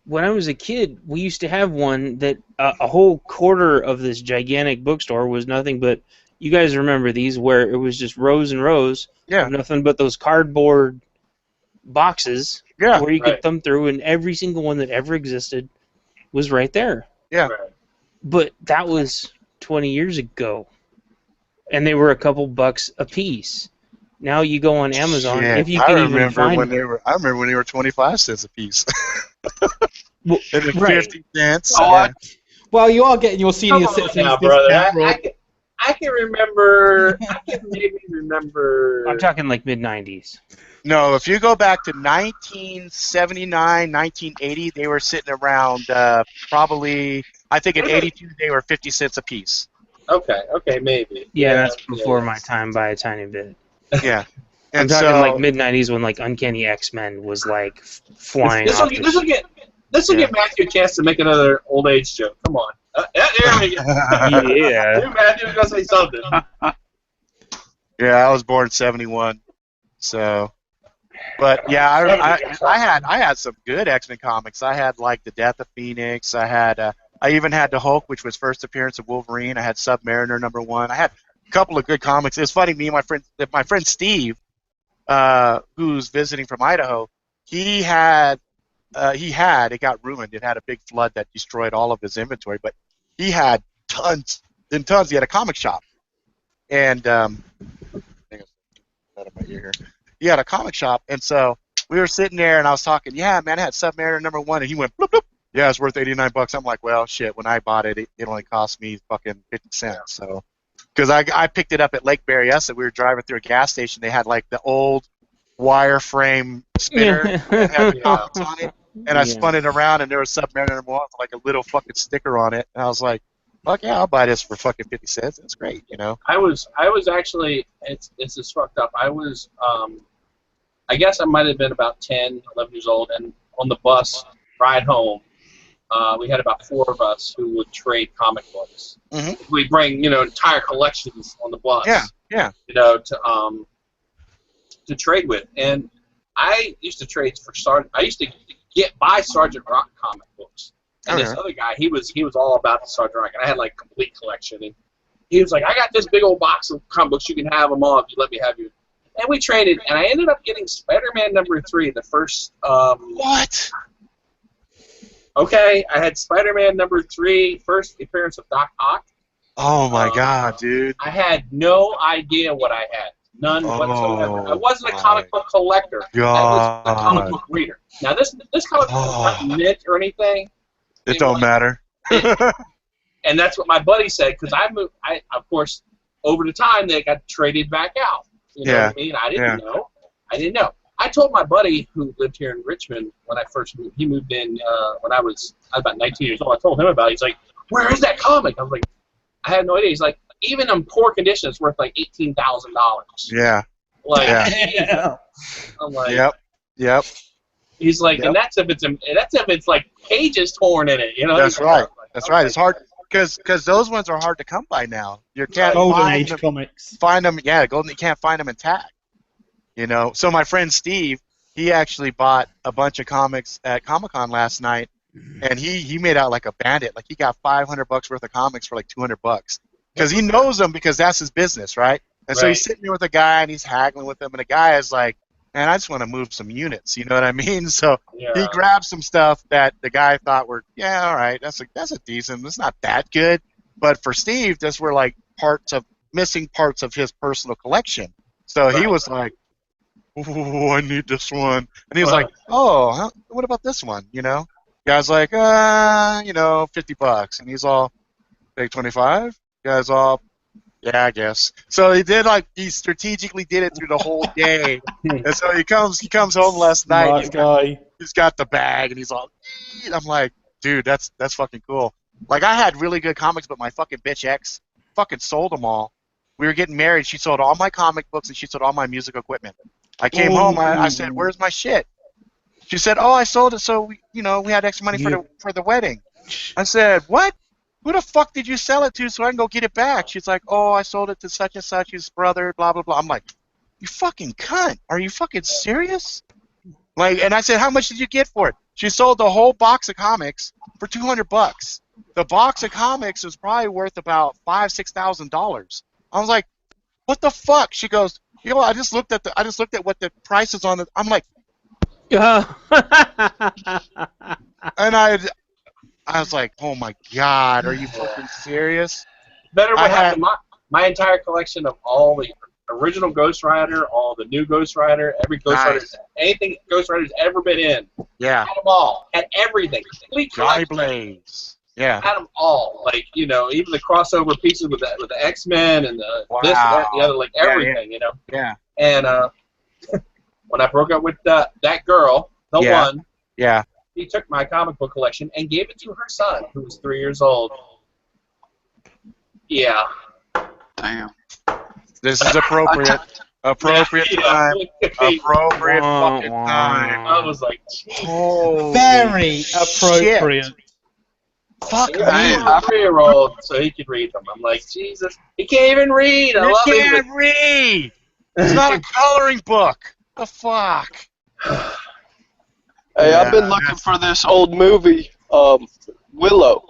[SPEAKER 5] when I was a kid, we used to have one that a whole quarter of this gigantic bookstore was nothing but, you guys remember these, where it was just rows and rows
[SPEAKER 1] Yeah.
[SPEAKER 5] of nothing but those cardboard boxes
[SPEAKER 1] Yeah.
[SPEAKER 5] where you could
[SPEAKER 4] Right.
[SPEAKER 5] thumb through, and every single one that ever existed was right there.
[SPEAKER 1] Yeah.
[SPEAKER 4] Right.
[SPEAKER 5] But that was 20 years ago, and they were a couple bucks a piece. Now you go on Amazon,
[SPEAKER 1] Shit.
[SPEAKER 5] if you
[SPEAKER 1] I
[SPEAKER 5] can even
[SPEAKER 1] remember
[SPEAKER 5] find
[SPEAKER 1] when they were. I remember when they were 25 cents a piece.
[SPEAKER 5] well,
[SPEAKER 1] And then
[SPEAKER 5] right.
[SPEAKER 1] 50 cents.
[SPEAKER 4] Oh,
[SPEAKER 1] yeah.
[SPEAKER 2] Well, you are getting your senior
[SPEAKER 4] Come on
[SPEAKER 2] citizens
[SPEAKER 4] now, brother.
[SPEAKER 2] discount, Rob.
[SPEAKER 4] I can remember. I can maybe remember.
[SPEAKER 5] I'm talking like mid 90s.
[SPEAKER 1] No, if you go back to 1979, 1980, they were sitting around probably. I think in '82 they were 50 cents a piece.
[SPEAKER 4] Okay, maybe.
[SPEAKER 5] Yeah, that's
[SPEAKER 4] yeah,
[SPEAKER 5] before
[SPEAKER 4] yeah.
[SPEAKER 5] my time by a tiny bit.
[SPEAKER 1] Yeah.
[SPEAKER 5] I'm
[SPEAKER 1] And
[SPEAKER 5] talking
[SPEAKER 1] so,
[SPEAKER 5] like mid 90s when like Uncanny X-Men was like flying
[SPEAKER 4] This
[SPEAKER 5] off.
[SPEAKER 4] will get Matthew a chance to make another old age joke. Come on. There we go.
[SPEAKER 5] Yeah.
[SPEAKER 4] Dude, Matthew's gonna say something.
[SPEAKER 1] yeah, I was born '71. So, but yeah, I had some good X-Men comics. I had like the Death of Phoenix. I even had the Hulk, which was first appearance of Wolverine. I had Submariner #1. I had a couple of good comics. It's funny, me and my friend Steve, who's visiting from Idaho, it got ruined. It had a big flood that destroyed all of his inventory, but he had tons and tons. He had a comic shop, and I think it's out of my ear here. He had a comic shop, and so we were sitting there, and I was talking. Yeah, man, I had Submariner #1, and he went bloop bloop. Yeah, it's worth $89. I'm like, well, shit. When I bought it, it only cost me fucking 50 cents. So, because I picked it up at Lake Berryessa, we were driving through a gas station. They had like the old wireframe spinner that had the comics on it, and I spun it around, and there was Submariner #1 with like a little fucking sticker on it, and I was like, fuck yeah, I'll buy this for fucking 50 cents. It's great, you know.
[SPEAKER 4] I was actually, it's just fucked up. I was, I guess I might have been about 10, 11 years old, and on the bus ride home, we had about 4 of us who would trade comic books.
[SPEAKER 1] Mhm.
[SPEAKER 4] We'd bring, entire collections on the bus.
[SPEAKER 1] Yeah.
[SPEAKER 4] To trade with. And I used to trade for I used to buy Sergeant Rock comic books. And this other guy, he was all about the Sergeant Rock, and I had like complete collection. And he was like, I got this big old box of comic books. You can have them all if you let me have you. And we traded, and I ended up getting Spider-Man #3, the first.
[SPEAKER 1] What?
[SPEAKER 4] Okay, I had Spider-Man #3, first appearance of Doc Ock.
[SPEAKER 1] Oh my god, dude.
[SPEAKER 4] I had no idea what I had. None whatsoever. I wasn't a comic book collector.
[SPEAKER 1] God.
[SPEAKER 4] I was a comic book reader. Now, this comic book was not mint or anything.
[SPEAKER 1] It don't matter.
[SPEAKER 4] And that's what my buddy said, because of course, over the time, they got traded back out. You know what I mean? I didn't know. I told my buddy who lived here in Richmond when I first moved. He moved in when I was about 19 years old. I told him about it. He's like, where is that comic? I was like, I had no idea. He's like, even in poor condition, it's worth like $18,000.
[SPEAKER 1] Yeah.
[SPEAKER 4] Like,
[SPEAKER 2] Yeah.
[SPEAKER 4] I'm like,
[SPEAKER 1] Yep.
[SPEAKER 4] He's like, and that's if it's like pages torn in it, you know.
[SPEAKER 1] That's right. That's right. It's hard because those ones are hard to come by now. You can't
[SPEAKER 2] Golden Age comics.
[SPEAKER 1] find them. Yeah, golden. You can't find them intact. You know. So my friend Steve, he actually bought a bunch of comics at Comic-Con last night, and he made out like a bandit. Like he got $500 worth of comics for like $200 because he knows them because that's his business, right? And so he's sitting there with a guy and he's haggling with him, and the guy is like, man, I just want to move some units, you know what I mean? So he grabbed some stuff that the guy thought were, yeah, all right, that's a decent, it's not that good. But for Steve, those were like missing parts of his personal collection. So he was like, oh, I need this one. And he was like, oh, what about this one, you know? Guy's like, $50. And he's all, take 25? Guy's all, yeah, I guess. So he strategically did it through the whole day. And so he comes home last night. He's got the bag and he's all, I'm like, dude, that's fucking cool. Like I had really good comics, but my fucking bitch ex fucking sold them all. We were getting married. She sold all my comic books and she sold all my music equipment. I came home. I said, where's my shit? She said, oh, I sold it so we had extra money for the wedding. I said, what? Who the fuck did you sell it to so I can go get it back? She's like, oh, I sold it to such and such, his brother, blah, blah, blah. I'm like, you fucking cunt. Are you fucking serious? Like, and I said, how much did you get for it? She sold the whole box of comics for $200. The box of comics was probably worth about $5,000-$6,000. I was like, what the fuck? She goes, I just looked at what the price is on it. I'm like, and I was like, oh my god, are you fucking serious?
[SPEAKER 4] Better what happened to my entire collection of all the original Ghost Rider, all the new Ghost Rider, every Ghost Rider, anything Ghost Rider's ever been in.
[SPEAKER 1] Yeah.
[SPEAKER 4] Had them all. Had everything. Complete
[SPEAKER 1] Johnny
[SPEAKER 4] collection.
[SPEAKER 1] Blaze. Yeah.
[SPEAKER 4] Had them all. Like, you know, even the crossover pieces with the X-Men and the this and that and the other, like everything, you know.
[SPEAKER 1] Yeah.
[SPEAKER 4] And when I broke up with that girl, the one, he took my comic book collection and gave it to her son, who was 3 years old. Yeah.
[SPEAKER 6] Damn.
[SPEAKER 1] This is appropriate. Appropriate time. Appropriate fucking time.
[SPEAKER 4] I was like,
[SPEAKER 1] oh,
[SPEAKER 2] very appropriate.
[SPEAKER 1] Shit. Fuck me.
[SPEAKER 4] He's a 3-year-old, so he could read them. I'm like, Jesus, he can't even read. I love him,
[SPEAKER 1] can't read. It's not a coloring book. The fuck.
[SPEAKER 6] Hey, I've been looking for this old movie, Willow.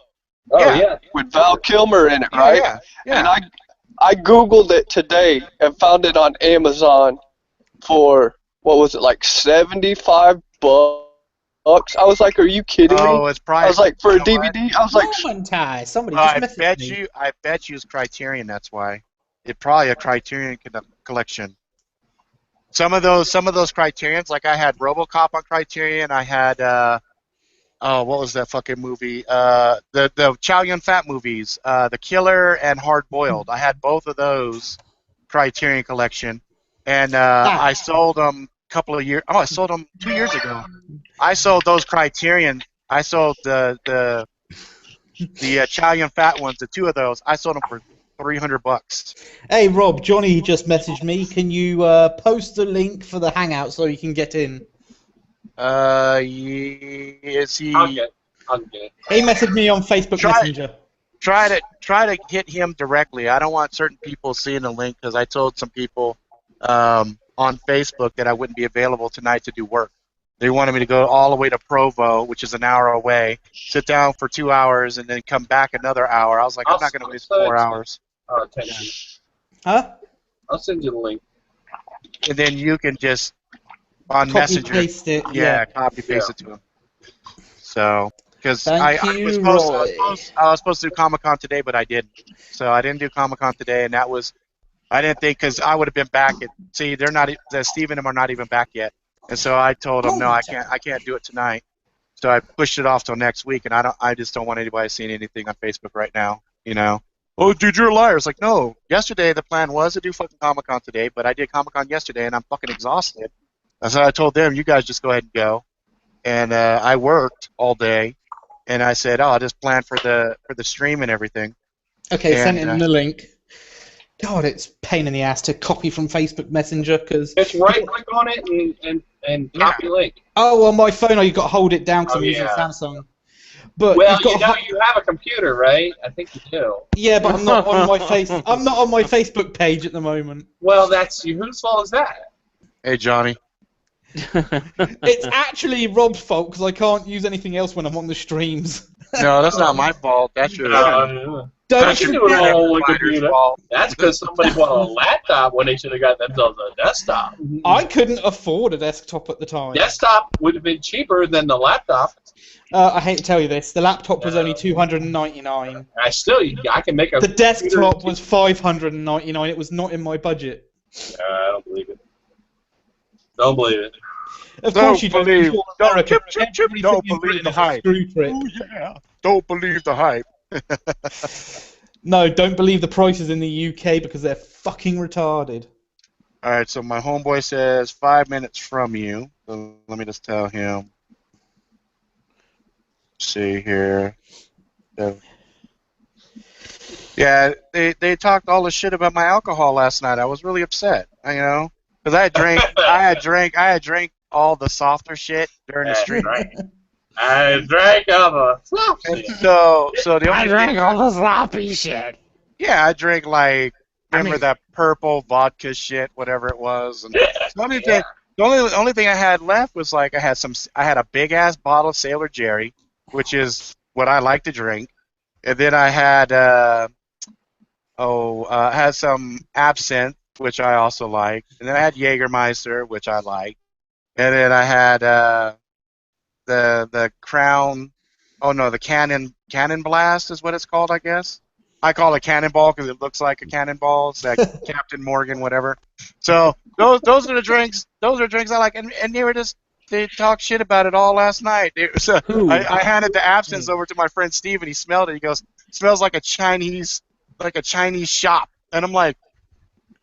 [SPEAKER 4] Oh yeah.
[SPEAKER 6] With Val Kilmer in it, right?
[SPEAKER 1] Yeah.
[SPEAKER 6] And I googled it today and found it on Amazon for what was it, like $75? I was like, are you kidding me?
[SPEAKER 1] Oh, it's probably.
[SPEAKER 6] I was like, for a DVD. I was like,
[SPEAKER 2] somebody just messaged me.
[SPEAKER 1] I bet you it's Criterion. That's why. It's probably a Criterion collection. Some of those Criterions, like I had RoboCop on Criterion. I had what was that fucking movie? The Chow Yun-Fat movies, The Killer and Hard Boiled. I had both of those Criterion collection, and I sold them a couple of years. Oh, I sold them 2 years ago. I sold those Criterion. I sold the Chow Yun-Fat ones, the two of those. I sold them for $300.
[SPEAKER 2] Hey Rob, Johnny just messaged me. Can you post the link for the Hangout so you can get in?
[SPEAKER 1] Is he?
[SPEAKER 4] I'll get it.
[SPEAKER 2] He messaged me on Facebook Messenger.
[SPEAKER 1] Try to hit him directly. I don't want certain people seeing the link because I told some people on Facebook that I wouldn't be available tonight to do work. They wanted me to go all the way to Provo, which is an hour away, sit down for 2 hours, and then come back another hour. I was like, I'm not going to waste 4 hours.
[SPEAKER 2] Huh?
[SPEAKER 4] I'll send you the link.
[SPEAKER 1] And then you can just on
[SPEAKER 2] Copy
[SPEAKER 1] Messenger.
[SPEAKER 2] paste it.
[SPEAKER 1] Copy paste it to him. So, because
[SPEAKER 2] I
[SPEAKER 1] was supposed to do Comic-Con today, but I didn't. So I didn't do Comic-Con today, and I didn't think because I would have been back at. See, they're not. Steve and them are not even back yet, and so I told them no, I can't do it tonight. So I pushed it off till next week, and I just don't want anybody seeing anything on Facebook right now. You know. Oh, dude, you're a liar. It's like, no. Yesterday the plan was to do fucking Comic-Con today, but I did Comic-Con yesterday, and I'm fucking exhausted. And so I told them, you guys just go ahead and go. And I worked all day, and I said, oh, I'll just plan for the stream and everything.
[SPEAKER 2] Okay, send him the link. God, it's a pain in the ass to copy from Facebook Messenger because.
[SPEAKER 4] Just right-click on it and copy link.
[SPEAKER 2] Oh, on my phone, you got to hold it down because I'm using Samsung. But
[SPEAKER 4] well, you have a computer, right? I think you do.
[SPEAKER 2] Yeah, but I'm not on my I'm not on my Facebook page at the moment.
[SPEAKER 4] Well, whose fault is that?
[SPEAKER 1] Hey, Johnny.
[SPEAKER 2] It's actually Rob's fault because I can't use anything else when I'm on the streams.
[SPEAKER 1] No, that's not my fault. That's your fault.
[SPEAKER 2] Don't
[SPEAKER 4] you do it all with computer. That's because somebody bought a laptop when they should have got themselves a desktop.
[SPEAKER 2] I couldn't afford a desktop at the time.
[SPEAKER 4] Desktop would have been cheaper than the laptop.
[SPEAKER 2] I hate to tell you this. The laptop was only $299.
[SPEAKER 4] I can make a.
[SPEAKER 2] The desktop was $599. It was not in my budget.
[SPEAKER 4] I don't believe it. Don't believe it.
[SPEAKER 2] Of course you don't believe.
[SPEAKER 1] Don't believe the hype. Oh yeah. Don't believe the hype.
[SPEAKER 2] No, don't believe the prices in the UK because they're fucking retarded.
[SPEAKER 1] All right, so my homeboy says 5 minutes from you. So let me just tell him. See here. Yeah, they talked all the shit about my alcohol last night. I was really upset, you know, because I had drank all the softer shit during the stream.
[SPEAKER 4] I drank all the sloppy shit.
[SPEAKER 1] So the only
[SPEAKER 5] I drank all the sloppy shit.
[SPEAKER 1] Yeah, I drank that purple vodka shit, whatever it was. And the The only thing I had left was like I had a big ass bottle of Sailor Jerry, which is what I like to drink, and then I had had some absinthe, which I also like, and then I had Jägermeister, which I like, and then I had the Crown. Oh no, the Cannon Blast is what it's called, I guess. I call it Cannonball because it looks like a cannonball. It's like Captain Morgan, whatever. So those are the drinks. Those are drinks I like, and they talked shit about it all last night. I handed the absinthe over to my friend Steve, and he smelled it. He goes, "Smells like a Chinese shop." And I'm like,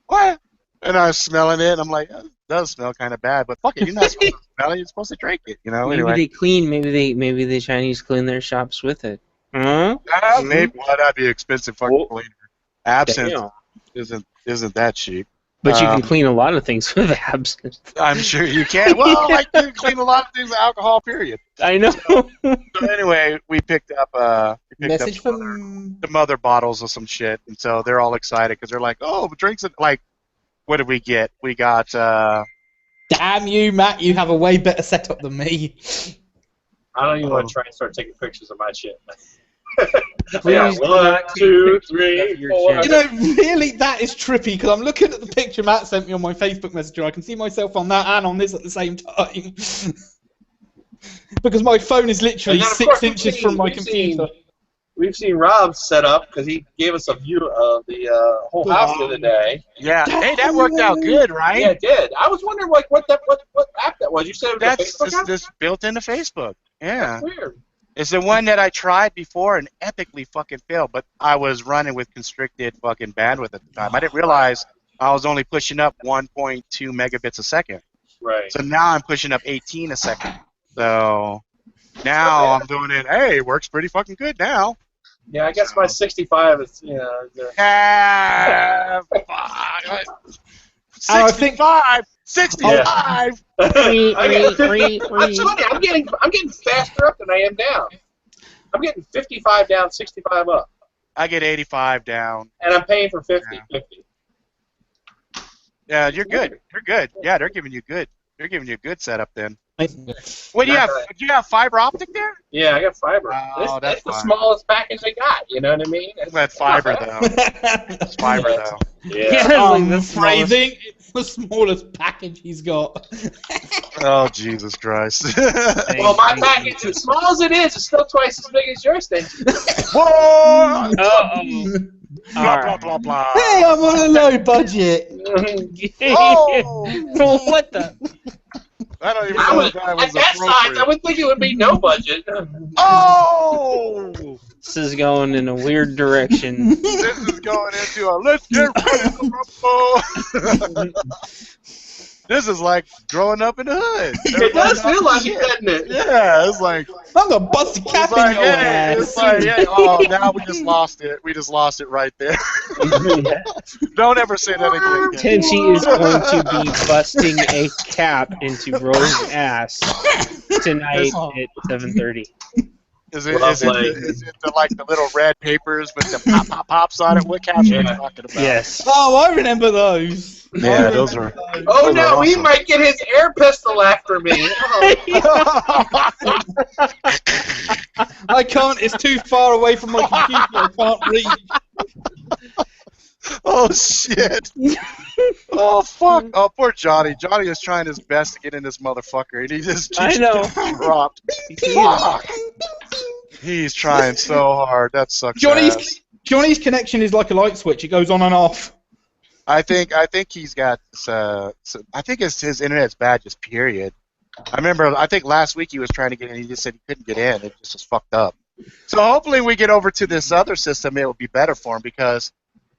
[SPEAKER 1] "What?" And I was smelling it, and I'm like, "It does smell kind of bad, but fuck it, you're not supposed to smell it. You're supposed to drink it, you know."
[SPEAKER 5] Maybe
[SPEAKER 1] Anyway.
[SPEAKER 5] they clean. Maybe the Chinese clean their shops with it. Huh?
[SPEAKER 1] Maybe that'd be expensive fucking cleaner. Absinthe
[SPEAKER 5] Damn.
[SPEAKER 1] isn't that cheap.
[SPEAKER 5] But you can clean a lot of things with absinthe.
[SPEAKER 1] I'm sure you can. Well, I can clean a lot of things with alcohol. Period.
[SPEAKER 5] I know.
[SPEAKER 1] So anyway, we picked up
[SPEAKER 2] Message from
[SPEAKER 1] some other bottles of some shit, and so they're all excited because they're like, "Oh, drinks!" Like, what did we get? We got.
[SPEAKER 2] Damn you, Matt! You have a way better setup than me.
[SPEAKER 4] I don't even want to try and start taking pictures of my shit.
[SPEAKER 5] Please do
[SPEAKER 4] 1,
[SPEAKER 5] not take
[SPEAKER 4] 2,
[SPEAKER 5] pictures
[SPEAKER 4] 3,
[SPEAKER 5] of your
[SPEAKER 4] 4.
[SPEAKER 5] shit.
[SPEAKER 2] You know, really, that is trippy because I'm looking at the picture Matt sent me on my Facebook Messenger. I can see myself on that and on this at the same time. Because my phone is literally
[SPEAKER 4] And then, of
[SPEAKER 2] 6
[SPEAKER 4] course,
[SPEAKER 2] inches from my computer.
[SPEAKER 4] We've seen Rob set up because he gave us a view of the whole house the other day.
[SPEAKER 1] Yeah. Hey, that worked out good, right?
[SPEAKER 4] Yeah, it did. I was wondering like what app that was. You said it was a
[SPEAKER 1] That's
[SPEAKER 4] Facebook app?
[SPEAKER 1] just built into Facebook. Yeah.
[SPEAKER 4] That's weird.
[SPEAKER 1] It's the one that I tried before and epically fucking failed, but I was running with constricted fucking bandwidth at the time. I didn't realize I was only pushing up 1.2 megabits a second.
[SPEAKER 4] Right.
[SPEAKER 1] So now I'm pushing up 18 a second. So now I'm doing it. Hey, it works pretty fucking good now.
[SPEAKER 4] Yeah, I guess my 65 is, you know.
[SPEAKER 2] I think
[SPEAKER 1] 65!
[SPEAKER 4] I get 50, that's funny. I'm getting faster up than I am down. I'm getting 55 down, 65 up.
[SPEAKER 1] I get 85 down.
[SPEAKER 4] And I'm paying for 50.
[SPEAKER 1] Yeah, you're good. You're good. Yeah, they're giving you good. They're giving you a good setup then. What do you have? Do you have fiber optic there?
[SPEAKER 4] Yeah, I got fiber.
[SPEAKER 1] Oh,
[SPEAKER 4] that's the
[SPEAKER 1] fine.
[SPEAKER 4] smallest package they got. You know what I mean?
[SPEAKER 1] That fiber though. It's fiber though.
[SPEAKER 4] Yeah.
[SPEAKER 2] Phrasing. It's the smallest package he's got.
[SPEAKER 1] Oh Jesus Christ!
[SPEAKER 4] Well, my package, as small as it is, it's still twice as big as yours. Then.
[SPEAKER 1] Whoa! Blah
[SPEAKER 5] Alright.
[SPEAKER 1] blah blah blah.
[SPEAKER 2] Hey, I'm on a low budget.
[SPEAKER 1] Oh!
[SPEAKER 5] What the?
[SPEAKER 1] I don't even
[SPEAKER 4] I
[SPEAKER 1] know
[SPEAKER 4] was,
[SPEAKER 1] if that
[SPEAKER 4] at
[SPEAKER 1] was
[SPEAKER 4] that size, I
[SPEAKER 1] appropriate.
[SPEAKER 4] would think it would be no budget.
[SPEAKER 1] Oh!
[SPEAKER 5] This is going in a weird direction.
[SPEAKER 1] This is going into a let's get ready to rumble. This is like growing up in the hood.
[SPEAKER 4] It does feel like it, doesn't it?
[SPEAKER 1] Yeah, it's like.
[SPEAKER 2] I'm gonna bust a cap
[SPEAKER 1] It's like,
[SPEAKER 2] in your
[SPEAKER 1] hey,
[SPEAKER 2] ass.
[SPEAKER 1] it's like, hey, oh, now we just lost it. We just lost it right there. Don't ever say that again.
[SPEAKER 5] Tenchi is going to be busting a cap into Rose's ass tonight at 7:30.
[SPEAKER 1] Is it like the little red papers with the pops on it? What caps are you talking about?
[SPEAKER 5] Yes.
[SPEAKER 2] Oh, I remember those.
[SPEAKER 1] Yeah, those are.
[SPEAKER 4] Oh no, he might get his air pistol after me.
[SPEAKER 2] I can't. It's too far away from my computer. I can't reach.
[SPEAKER 1] Oh shit! Oh fuck! Oh poor Johnny. Johnny is trying his best to get in this motherfucker, and he just
[SPEAKER 5] I
[SPEAKER 1] keeps
[SPEAKER 5] know.
[SPEAKER 1] getting dropped. Fuck! He's trying so hard. That sucks. ass.
[SPEAKER 2] Johnny's connection is like a light switch. It goes on and off.
[SPEAKER 1] I think he's got. I think his internet's bad. Just period. I remember. I think last week he was trying to get in. He just said he couldn't get in. It just was fucked up. So hopefully we get over to this other system. It will be better for him because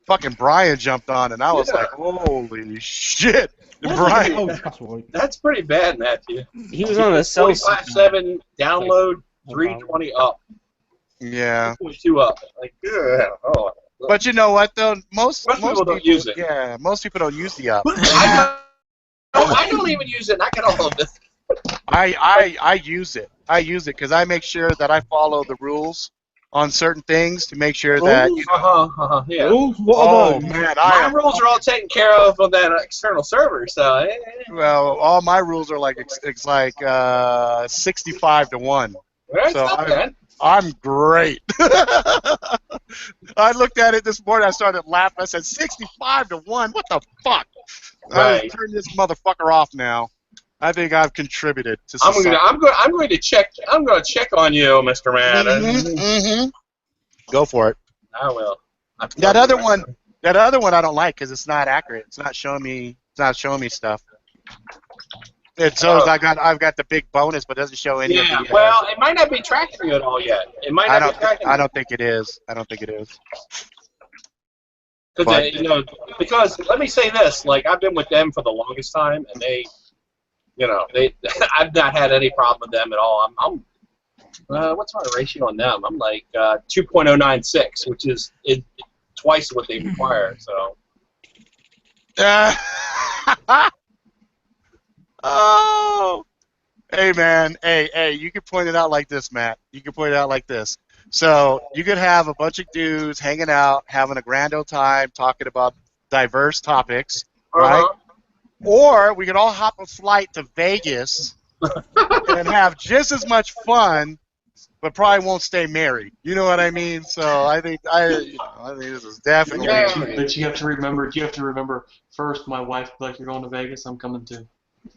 [SPEAKER 1] fucking Brian jumped on and I was like, holy shit, Brian.
[SPEAKER 2] Oh, that's right.
[SPEAKER 4] That's pretty bad, Matthew.
[SPEAKER 5] He was on a cell
[SPEAKER 4] 45.7 download, 320 up,
[SPEAKER 1] Yeah.
[SPEAKER 4] 2 up. Like, yeah. Oh.
[SPEAKER 1] But you know what though? Most
[SPEAKER 4] people don't use it.
[SPEAKER 1] Yeah, most people don't use the up.
[SPEAKER 4] I don't even use it. And I got all of this.
[SPEAKER 1] I use it. I use it because I make sure that I follow the rules on certain things to make sure that. You know,
[SPEAKER 4] Yeah.
[SPEAKER 2] Rules? What are those?
[SPEAKER 1] man,
[SPEAKER 4] My rules are all taken care of on that external server, so.
[SPEAKER 1] Well, all my rules are like it's like 65-1.
[SPEAKER 4] Right,
[SPEAKER 1] So
[SPEAKER 4] not bad.
[SPEAKER 1] I'm great. I looked at it this morning. I started laughing. I said 65-1. What the fuck?
[SPEAKER 4] Right.
[SPEAKER 1] I turn this motherfucker off now. I think I've contributed to
[SPEAKER 4] I'm
[SPEAKER 1] society.
[SPEAKER 4] going to check. I'm going to check on you, Mr. Man.
[SPEAKER 1] Mm-hmm. Go for it.
[SPEAKER 4] I will.
[SPEAKER 1] That other one I don't like because it's not accurate. It's not showing me. It's not showing me stuff. It shows I've got the big bonus, but it doesn't show any of the.
[SPEAKER 4] Well, it might not be tracking you at all yet. It might not be tracking.
[SPEAKER 1] I don't think it is. I don't think it is.
[SPEAKER 4] Because because let me say this: like I've been with them for the longest time, and they I've not had any problem with them at all. I'm what's my ratio on them? I'm like 2.096, which is twice what they require. So.
[SPEAKER 1] Oh, hey man, hey, you can point it out like this, Matt. You can point it out like this. So you could have a bunch of dudes hanging out, having a grand old time, talking about diverse topics, right? Or we could all hop a flight to Vegas and have just as much fun, but probably won't stay married. You know what I mean? So I think this is definitely.
[SPEAKER 7] But you have to remember. First, my wife like, you're going to Vegas. I'm coming too.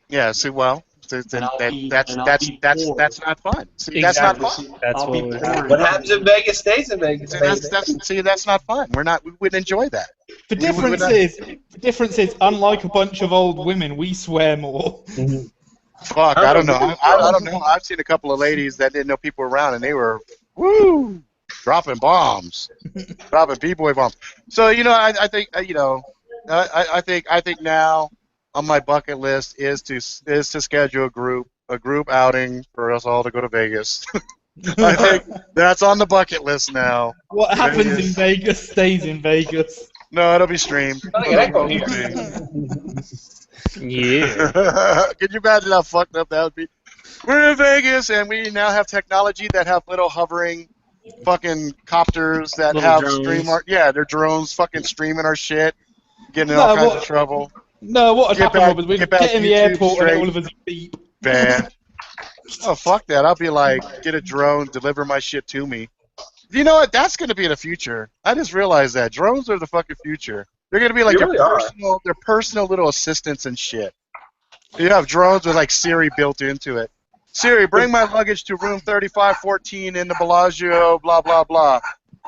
[SPEAKER 1] Yeah. See, well, that's not fun. See,
[SPEAKER 5] Exactly.
[SPEAKER 1] that's not fun.
[SPEAKER 5] That's
[SPEAKER 4] What happens in Vegas stays in Vegas.
[SPEAKER 1] That's not fun. We wouldn't enjoy that.
[SPEAKER 2] The difference is, unlike a bunch of old women, we swear more.
[SPEAKER 1] Fuck, I don't know. I don't know. I've seen a couple of ladies that didn't know people were around, and they were dropping bombs, dropping b-boy bombs. So I think I think now on my bucket list is to schedule a group outing for us all to go to Vegas. I think that's on the bucket list now.
[SPEAKER 2] What happens in Vegas stays in Vegas.
[SPEAKER 1] No, it'll be streamed.
[SPEAKER 5] Yeah.
[SPEAKER 1] Could you imagine how fucked up that would be? We're in Vegas, and we now have technology that have little hovering fucking copters that
[SPEAKER 5] Little
[SPEAKER 1] have
[SPEAKER 5] drones.
[SPEAKER 1] they're drones fucking streaming our shit, getting in all kinds of trouble.
[SPEAKER 2] No, what would happen, Robert? We'd
[SPEAKER 1] get
[SPEAKER 2] get
[SPEAKER 1] back
[SPEAKER 2] in the
[SPEAKER 1] YouTube
[SPEAKER 2] airport
[SPEAKER 1] straight.
[SPEAKER 2] and all of us beep.
[SPEAKER 1] Bad. Oh, fuck that. I'll be like, get a drone, deliver my shit to me. You know what? That's going to be the future. I just realized that. Drones are the fucking future. They're going to be like their personal little assistants and shit. You have drones with like Siri built into it. Siri, bring my luggage to room 3514 in the Bellagio, blah, blah, blah.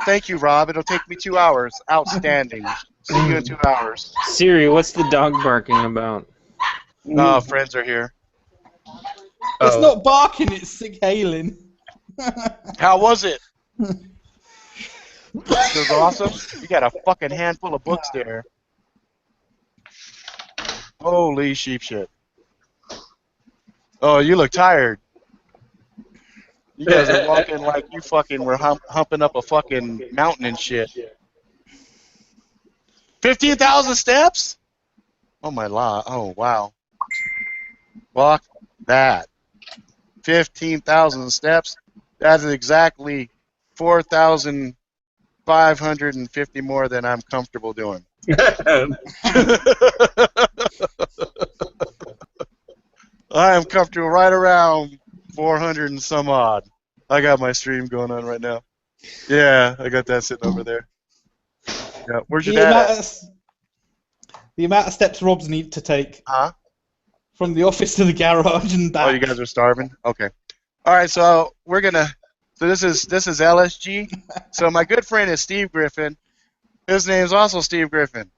[SPEAKER 1] Thank you, Rob. It'll take me 2 hours. Outstanding. See you in 2 hours.
[SPEAKER 5] Siri, what's the dog barking about?
[SPEAKER 1] Oh, friends are here.
[SPEAKER 2] It's not barking, it's sick hailing.
[SPEAKER 1] How was it? It was awesome. You got a fucking handful of books there. Holy sheep shit. Oh, you look tired. You guys are walking like you fucking were humping up a fucking mountain and shit. 15,000 steps? Oh my god. Oh wow. Fuck that. 15,000 steps? That is exactly 4,550 more than I'm comfortable doing. I am comfortable right around 400 and some odd. I got my stream going on right now. Yeah, I got that sitting over there. Yeah, where's your dad?
[SPEAKER 2] The amount of steps Rob's need to take.
[SPEAKER 1] Huh?
[SPEAKER 2] From the office to the garage and back.
[SPEAKER 1] Oh, you guys are starving? Okay. All right, so we're gonna. So this is LSG. So my good friend is Steve Griffin. His name's also Steve Griffin.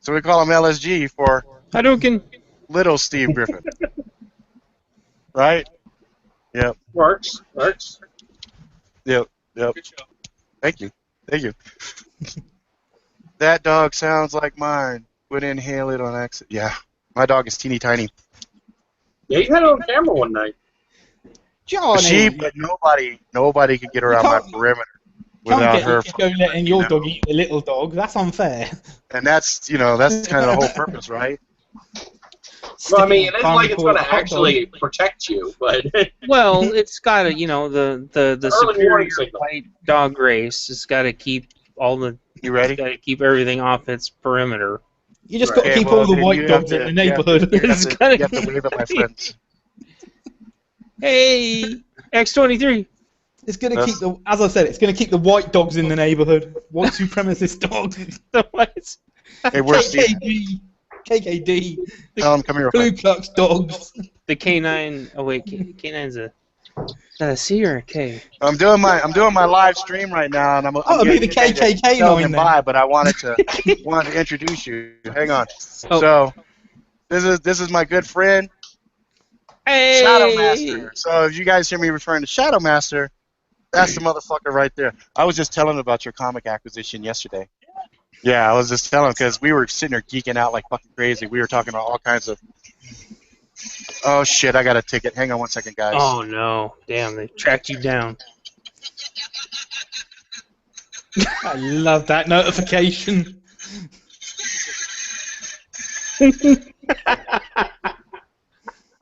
[SPEAKER 1] So we call him LSG for
[SPEAKER 5] Hadouken.
[SPEAKER 1] Little Steve Griffin. Right? Yep.
[SPEAKER 4] Works.
[SPEAKER 1] Yep. Thank you. That dog sounds like mine. Would inhale it on accident. Yeah. My dog is teeny tiny.
[SPEAKER 4] Yeah, you had it on camera one night.
[SPEAKER 2] Johnny.
[SPEAKER 1] But nobody could get around my perimeter without her.
[SPEAKER 2] Go letting your dog eat the little dog. That's unfair.
[SPEAKER 1] And that's kind of the whole purpose, right?
[SPEAKER 4] Well, I mean, it
[SPEAKER 2] Sticking
[SPEAKER 4] isn't like it's
[SPEAKER 2] bum
[SPEAKER 4] going
[SPEAKER 2] for
[SPEAKER 4] to
[SPEAKER 2] a hot
[SPEAKER 4] actually protect you, but
[SPEAKER 5] Well, it's got to, the
[SPEAKER 4] early
[SPEAKER 5] superior
[SPEAKER 4] warning signal.
[SPEAKER 5] white dog race has got to keep
[SPEAKER 1] You ready?
[SPEAKER 5] got to keep everything off its perimeter.
[SPEAKER 2] You just
[SPEAKER 4] Right.
[SPEAKER 2] got to
[SPEAKER 1] Okay,
[SPEAKER 2] keep
[SPEAKER 1] well,
[SPEAKER 2] all the
[SPEAKER 1] then
[SPEAKER 2] white
[SPEAKER 1] you have
[SPEAKER 2] dogs in
[SPEAKER 1] to-
[SPEAKER 2] the
[SPEAKER 1] you have to-
[SPEAKER 2] neighborhood.
[SPEAKER 1] You have
[SPEAKER 5] It's
[SPEAKER 1] to,
[SPEAKER 5] gotta-
[SPEAKER 1] you have to wave at my friends.
[SPEAKER 5] Hey, X-23.
[SPEAKER 2] It's going to
[SPEAKER 1] That's-
[SPEAKER 2] keep the, as I said, it's going to keep the white dogs in the neighborhood. White supremacist dogs.
[SPEAKER 5] The whites.
[SPEAKER 1] Hey, where's Steve?
[SPEAKER 2] KKD,
[SPEAKER 1] Tell him come here.
[SPEAKER 2] Ku Klux dogs.
[SPEAKER 5] The K9. Oh wait, K9's is that a C or a K?
[SPEAKER 1] I'm doing my live stream right now, and I'm
[SPEAKER 2] it'll be the
[SPEAKER 1] getting ready to
[SPEAKER 2] KKK
[SPEAKER 1] tell
[SPEAKER 2] line
[SPEAKER 1] them
[SPEAKER 2] then.
[SPEAKER 1] bye, but I wanted to introduce you. Hang on.
[SPEAKER 5] Oh.
[SPEAKER 1] So this is my good friend
[SPEAKER 5] Hey.
[SPEAKER 1] Shadow Master. So if you guys hear me referring to Shadow Master, that's the motherfucker right there. I was just telling him about your comic acquisition yesterday. Yeah, I was just telling because we were sitting there geeking out like fucking crazy. We were talking about all kinds of. Oh shit! I got a ticket. Hang on one second, guys.
[SPEAKER 5] Oh no! Damn, they tracked you down.
[SPEAKER 2] I love that notification.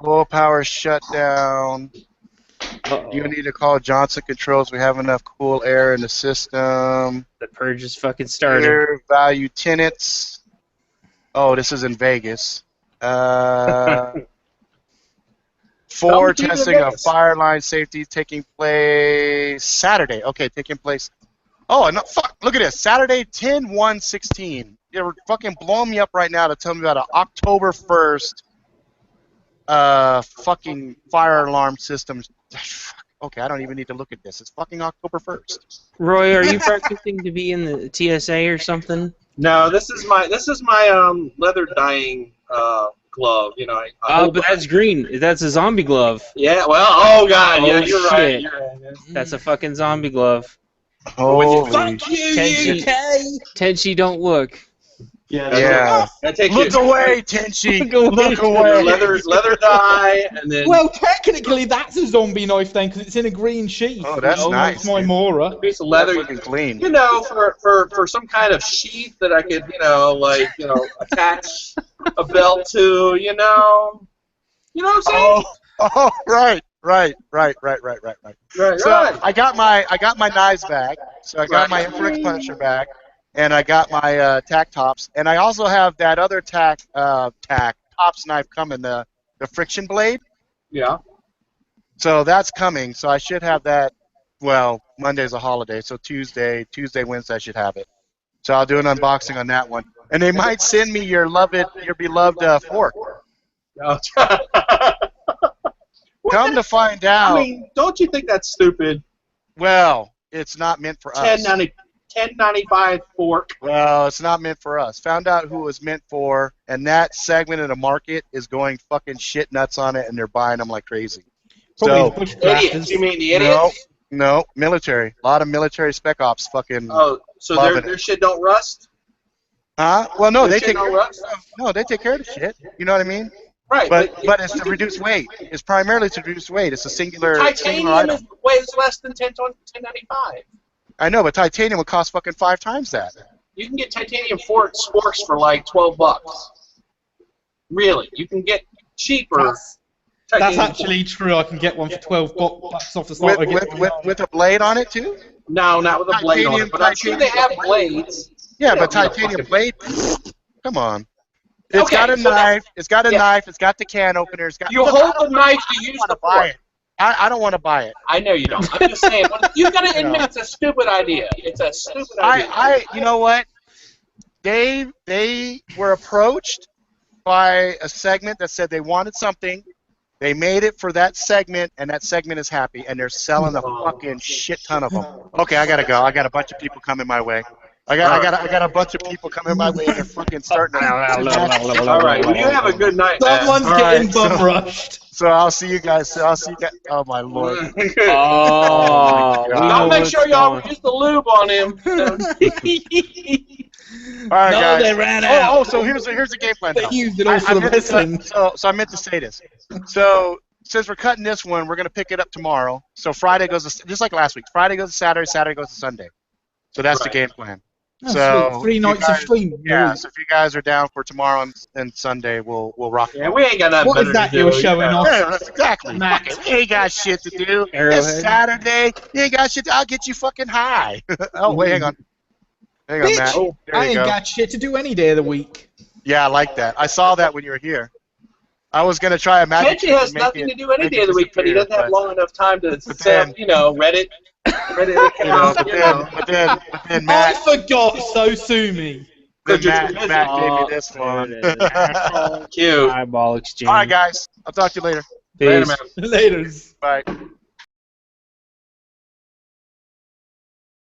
[SPEAKER 1] Full power shutdown.
[SPEAKER 5] Uh-oh.
[SPEAKER 1] You need to call Johnson Controls. We have enough cool air in the system.
[SPEAKER 5] The purge is fucking started.
[SPEAKER 1] Air value tenants. Oh, this is in Vegas. For
[SPEAKER 4] Come to
[SPEAKER 1] testing of
[SPEAKER 4] Vegas.
[SPEAKER 1] fire line safety taking place Saturday. Okay, taking place. Oh, no, fuck. Look at this. Saturday, 10/1/16. You're fucking blowing me up right now to tell me about an October 1st fucking fire alarm system. Okay, I don't even need to look at this. It's fucking October 1st.
[SPEAKER 5] Roy, are you practicing to be in the TSA or something?
[SPEAKER 4] No, this is my leather dyeing glove. You know. I
[SPEAKER 5] Oh,
[SPEAKER 4] hope-
[SPEAKER 5] but that's green. That's a zombie glove.
[SPEAKER 4] yeah. Well, oh god,
[SPEAKER 5] Oh,
[SPEAKER 4] yeah, you're right.
[SPEAKER 5] shit.
[SPEAKER 4] You're right.
[SPEAKER 5] That's a fucking zombie glove.
[SPEAKER 1] Holy
[SPEAKER 2] Fuck you,
[SPEAKER 5] Tenchi.
[SPEAKER 2] UK!
[SPEAKER 5] Tenchi, don't look.
[SPEAKER 1] Yeah.
[SPEAKER 4] That takes
[SPEAKER 1] Look
[SPEAKER 4] you
[SPEAKER 1] away, Tenchi.
[SPEAKER 5] Look away.
[SPEAKER 4] leather dye, and then
[SPEAKER 2] Well, technically, that's a zombie knife then, because it's in a green sheath.
[SPEAKER 1] Oh, that's
[SPEAKER 2] you know,
[SPEAKER 1] nice,
[SPEAKER 2] It's my
[SPEAKER 1] dude.
[SPEAKER 2] Mora.
[SPEAKER 4] a piece of leather.
[SPEAKER 1] Looking clean.
[SPEAKER 4] You know, for some kind of sheath that I could, attach a belt to. You know what I'm saying?
[SPEAKER 1] Oh, right. Right.
[SPEAKER 4] Right,
[SPEAKER 1] So
[SPEAKER 4] right.
[SPEAKER 1] I got my knives back. So I got my Infrared Punisher back, and I got my tack tops, and I also have that other tack tops knife coming, the friction blade.
[SPEAKER 4] Yeah.
[SPEAKER 1] So that's coming. So I should have that. Well, Monday's a holiday, so Tuesday, Wednesday I should have it. So I'll do an unboxing on that one, and they might send me your beloved fork. Come to find out.
[SPEAKER 4] I mean, don't you think that's stupid?
[SPEAKER 1] Well, it's not meant for us.
[SPEAKER 4] 10.95 fork.
[SPEAKER 1] Well, it's not meant for us. Found out who it was meant for, and that segment of the market is going fucking shit nuts on it, and they're buying them like crazy.
[SPEAKER 2] Probably
[SPEAKER 1] So,
[SPEAKER 2] the
[SPEAKER 4] Idiots.
[SPEAKER 2] bushcrafters.
[SPEAKER 4] You mean the idiots?
[SPEAKER 1] no, military. A lot of military spec ops fucking.
[SPEAKER 4] Oh, so
[SPEAKER 1] Loving
[SPEAKER 4] their
[SPEAKER 1] it.
[SPEAKER 4] shit don't rust?
[SPEAKER 1] Huh? Well, no,
[SPEAKER 4] Their
[SPEAKER 1] they
[SPEAKER 4] shit
[SPEAKER 1] take
[SPEAKER 4] don't
[SPEAKER 1] care.
[SPEAKER 4] rust?
[SPEAKER 1] No, they take care of the shit. You know what I mean?
[SPEAKER 4] Right.
[SPEAKER 1] But it's to reduce weight. It's primarily to reduce weight. It's a singular
[SPEAKER 4] titanium
[SPEAKER 1] item.
[SPEAKER 4] weighs less than 10.95.
[SPEAKER 1] I know, but titanium would cost fucking 5 times that.
[SPEAKER 4] You can get titanium forks for like $12. Really, you can get cheaper.
[SPEAKER 2] That's
[SPEAKER 4] titanium
[SPEAKER 2] actually true. I can get one for 12 bucks off the start.
[SPEAKER 1] With a blade on it too?
[SPEAKER 4] forks. No, not with a blade on it, but I'm sure they have blades.
[SPEAKER 1] Yeah,
[SPEAKER 4] Yeah,
[SPEAKER 1] but
[SPEAKER 4] yeah,
[SPEAKER 1] titanium
[SPEAKER 4] fucking-
[SPEAKER 1] blade. Come on. It's
[SPEAKER 4] Okay,
[SPEAKER 1] got a
[SPEAKER 4] so
[SPEAKER 1] knife. It's got a
[SPEAKER 4] yeah.
[SPEAKER 1] knife. It's got the can opener. It's got.
[SPEAKER 4] You
[SPEAKER 1] Look,
[SPEAKER 4] hold the knife to use
[SPEAKER 1] want
[SPEAKER 4] the
[SPEAKER 1] to buy
[SPEAKER 4] fork.
[SPEAKER 1] it. I don't want to buy it.
[SPEAKER 4] I know you don't. I'm just saying. You got to
[SPEAKER 1] You know.
[SPEAKER 4] admit it's a stupid idea. It's a stupid idea.
[SPEAKER 1] You know what? They were approached by a segment that said they wanted something. They made it for that segment, and that segment is happy, and they're selling a fucking shit ton of them. Okay, I gotta go. I got a bunch of people coming my way. I got a bunch of people coming my way, and they're fucking starting to.
[SPEAKER 4] All right. Well, you have a good night, man.
[SPEAKER 2] Someone's
[SPEAKER 1] All
[SPEAKER 2] getting
[SPEAKER 1] right,
[SPEAKER 2] bum
[SPEAKER 1] so-
[SPEAKER 2] rushed.
[SPEAKER 1] So I'll see you guys. Oh my lord.
[SPEAKER 5] Oh, we know
[SPEAKER 4] Y'all make
[SPEAKER 5] what's
[SPEAKER 4] sure y'all
[SPEAKER 5] going-
[SPEAKER 4] use the lube on him.
[SPEAKER 1] All right,
[SPEAKER 2] No,
[SPEAKER 1] guys.
[SPEAKER 2] they ran out.
[SPEAKER 1] Oh, so here's the game plan.
[SPEAKER 2] They
[SPEAKER 1] now.
[SPEAKER 2] used it all for the
[SPEAKER 1] meant to-
[SPEAKER 2] wrestling.
[SPEAKER 1] so I meant to say this. So since we're cutting this one, we're gonna pick it up tomorrow. So Friday goes to, just like last week. Friday goes to Saturday. Saturday goes to Sunday. So that's the
[SPEAKER 4] Right.
[SPEAKER 1] game plan.
[SPEAKER 2] Oh,
[SPEAKER 1] So
[SPEAKER 2] sweet. 3
[SPEAKER 1] if you
[SPEAKER 2] nights of
[SPEAKER 1] guys-
[SPEAKER 2] streaming. a
[SPEAKER 1] Yeah,
[SPEAKER 2] week.
[SPEAKER 1] so if you guys are down for tomorrow and Sunday, we'll rock.
[SPEAKER 4] Yeah, we ain't got nothing
[SPEAKER 2] What
[SPEAKER 4] better
[SPEAKER 2] is that
[SPEAKER 4] to do.
[SPEAKER 2] you're showing off?
[SPEAKER 1] Yeah, that's exactly.
[SPEAKER 2] Matt.
[SPEAKER 1] Fuck it. We ain't got shit to do. It's
[SPEAKER 5] Arrowhead.
[SPEAKER 1] Saturday. You ain't got shit. I'll get you fucking high. Oh, wait, hang on. Hang on, Matt.
[SPEAKER 2] Bitch,
[SPEAKER 1] There
[SPEAKER 2] I
[SPEAKER 1] you
[SPEAKER 2] ain't
[SPEAKER 1] go.
[SPEAKER 2] got shit to do any day of the week.
[SPEAKER 1] Yeah, I like that. I saw that when you were here. I was gonna try a magic
[SPEAKER 4] Kenji
[SPEAKER 1] trick
[SPEAKER 4] has
[SPEAKER 1] to make
[SPEAKER 4] nothing
[SPEAKER 1] it-
[SPEAKER 4] to do any
[SPEAKER 1] make
[SPEAKER 4] day
[SPEAKER 1] it
[SPEAKER 4] of the week, but he
[SPEAKER 1] disappear,
[SPEAKER 4] doesn't have
[SPEAKER 1] but-
[SPEAKER 4] long enough time to
[SPEAKER 1] but
[SPEAKER 4] set
[SPEAKER 1] then-
[SPEAKER 4] up, Reddit account.
[SPEAKER 1] but then
[SPEAKER 2] I
[SPEAKER 1] Matt,
[SPEAKER 2] forgot, so sue me.
[SPEAKER 1] then
[SPEAKER 4] you're
[SPEAKER 1] Matt,
[SPEAKER 4] busy.
[SPEAKER 1] Matt gave me
[SPEAKER 5] Oh,
[SPEAKER 1] this
[SPEAKER 5] there
[SPEAKER 1] one.
[SPEAKER 5] it is. Actual
[SPEAKER 4] Cute.
[SPEAKER 5] eyeball exchange.
[SPEAKER 1] All right, guys. I'll talk to you later.
[SPEAKER 4] Later,
[SPEAKER 5] Peace.
[SPEAKER 4] man.
[SPEAKER 2] Laters.
[SPEAKER 1] Bye.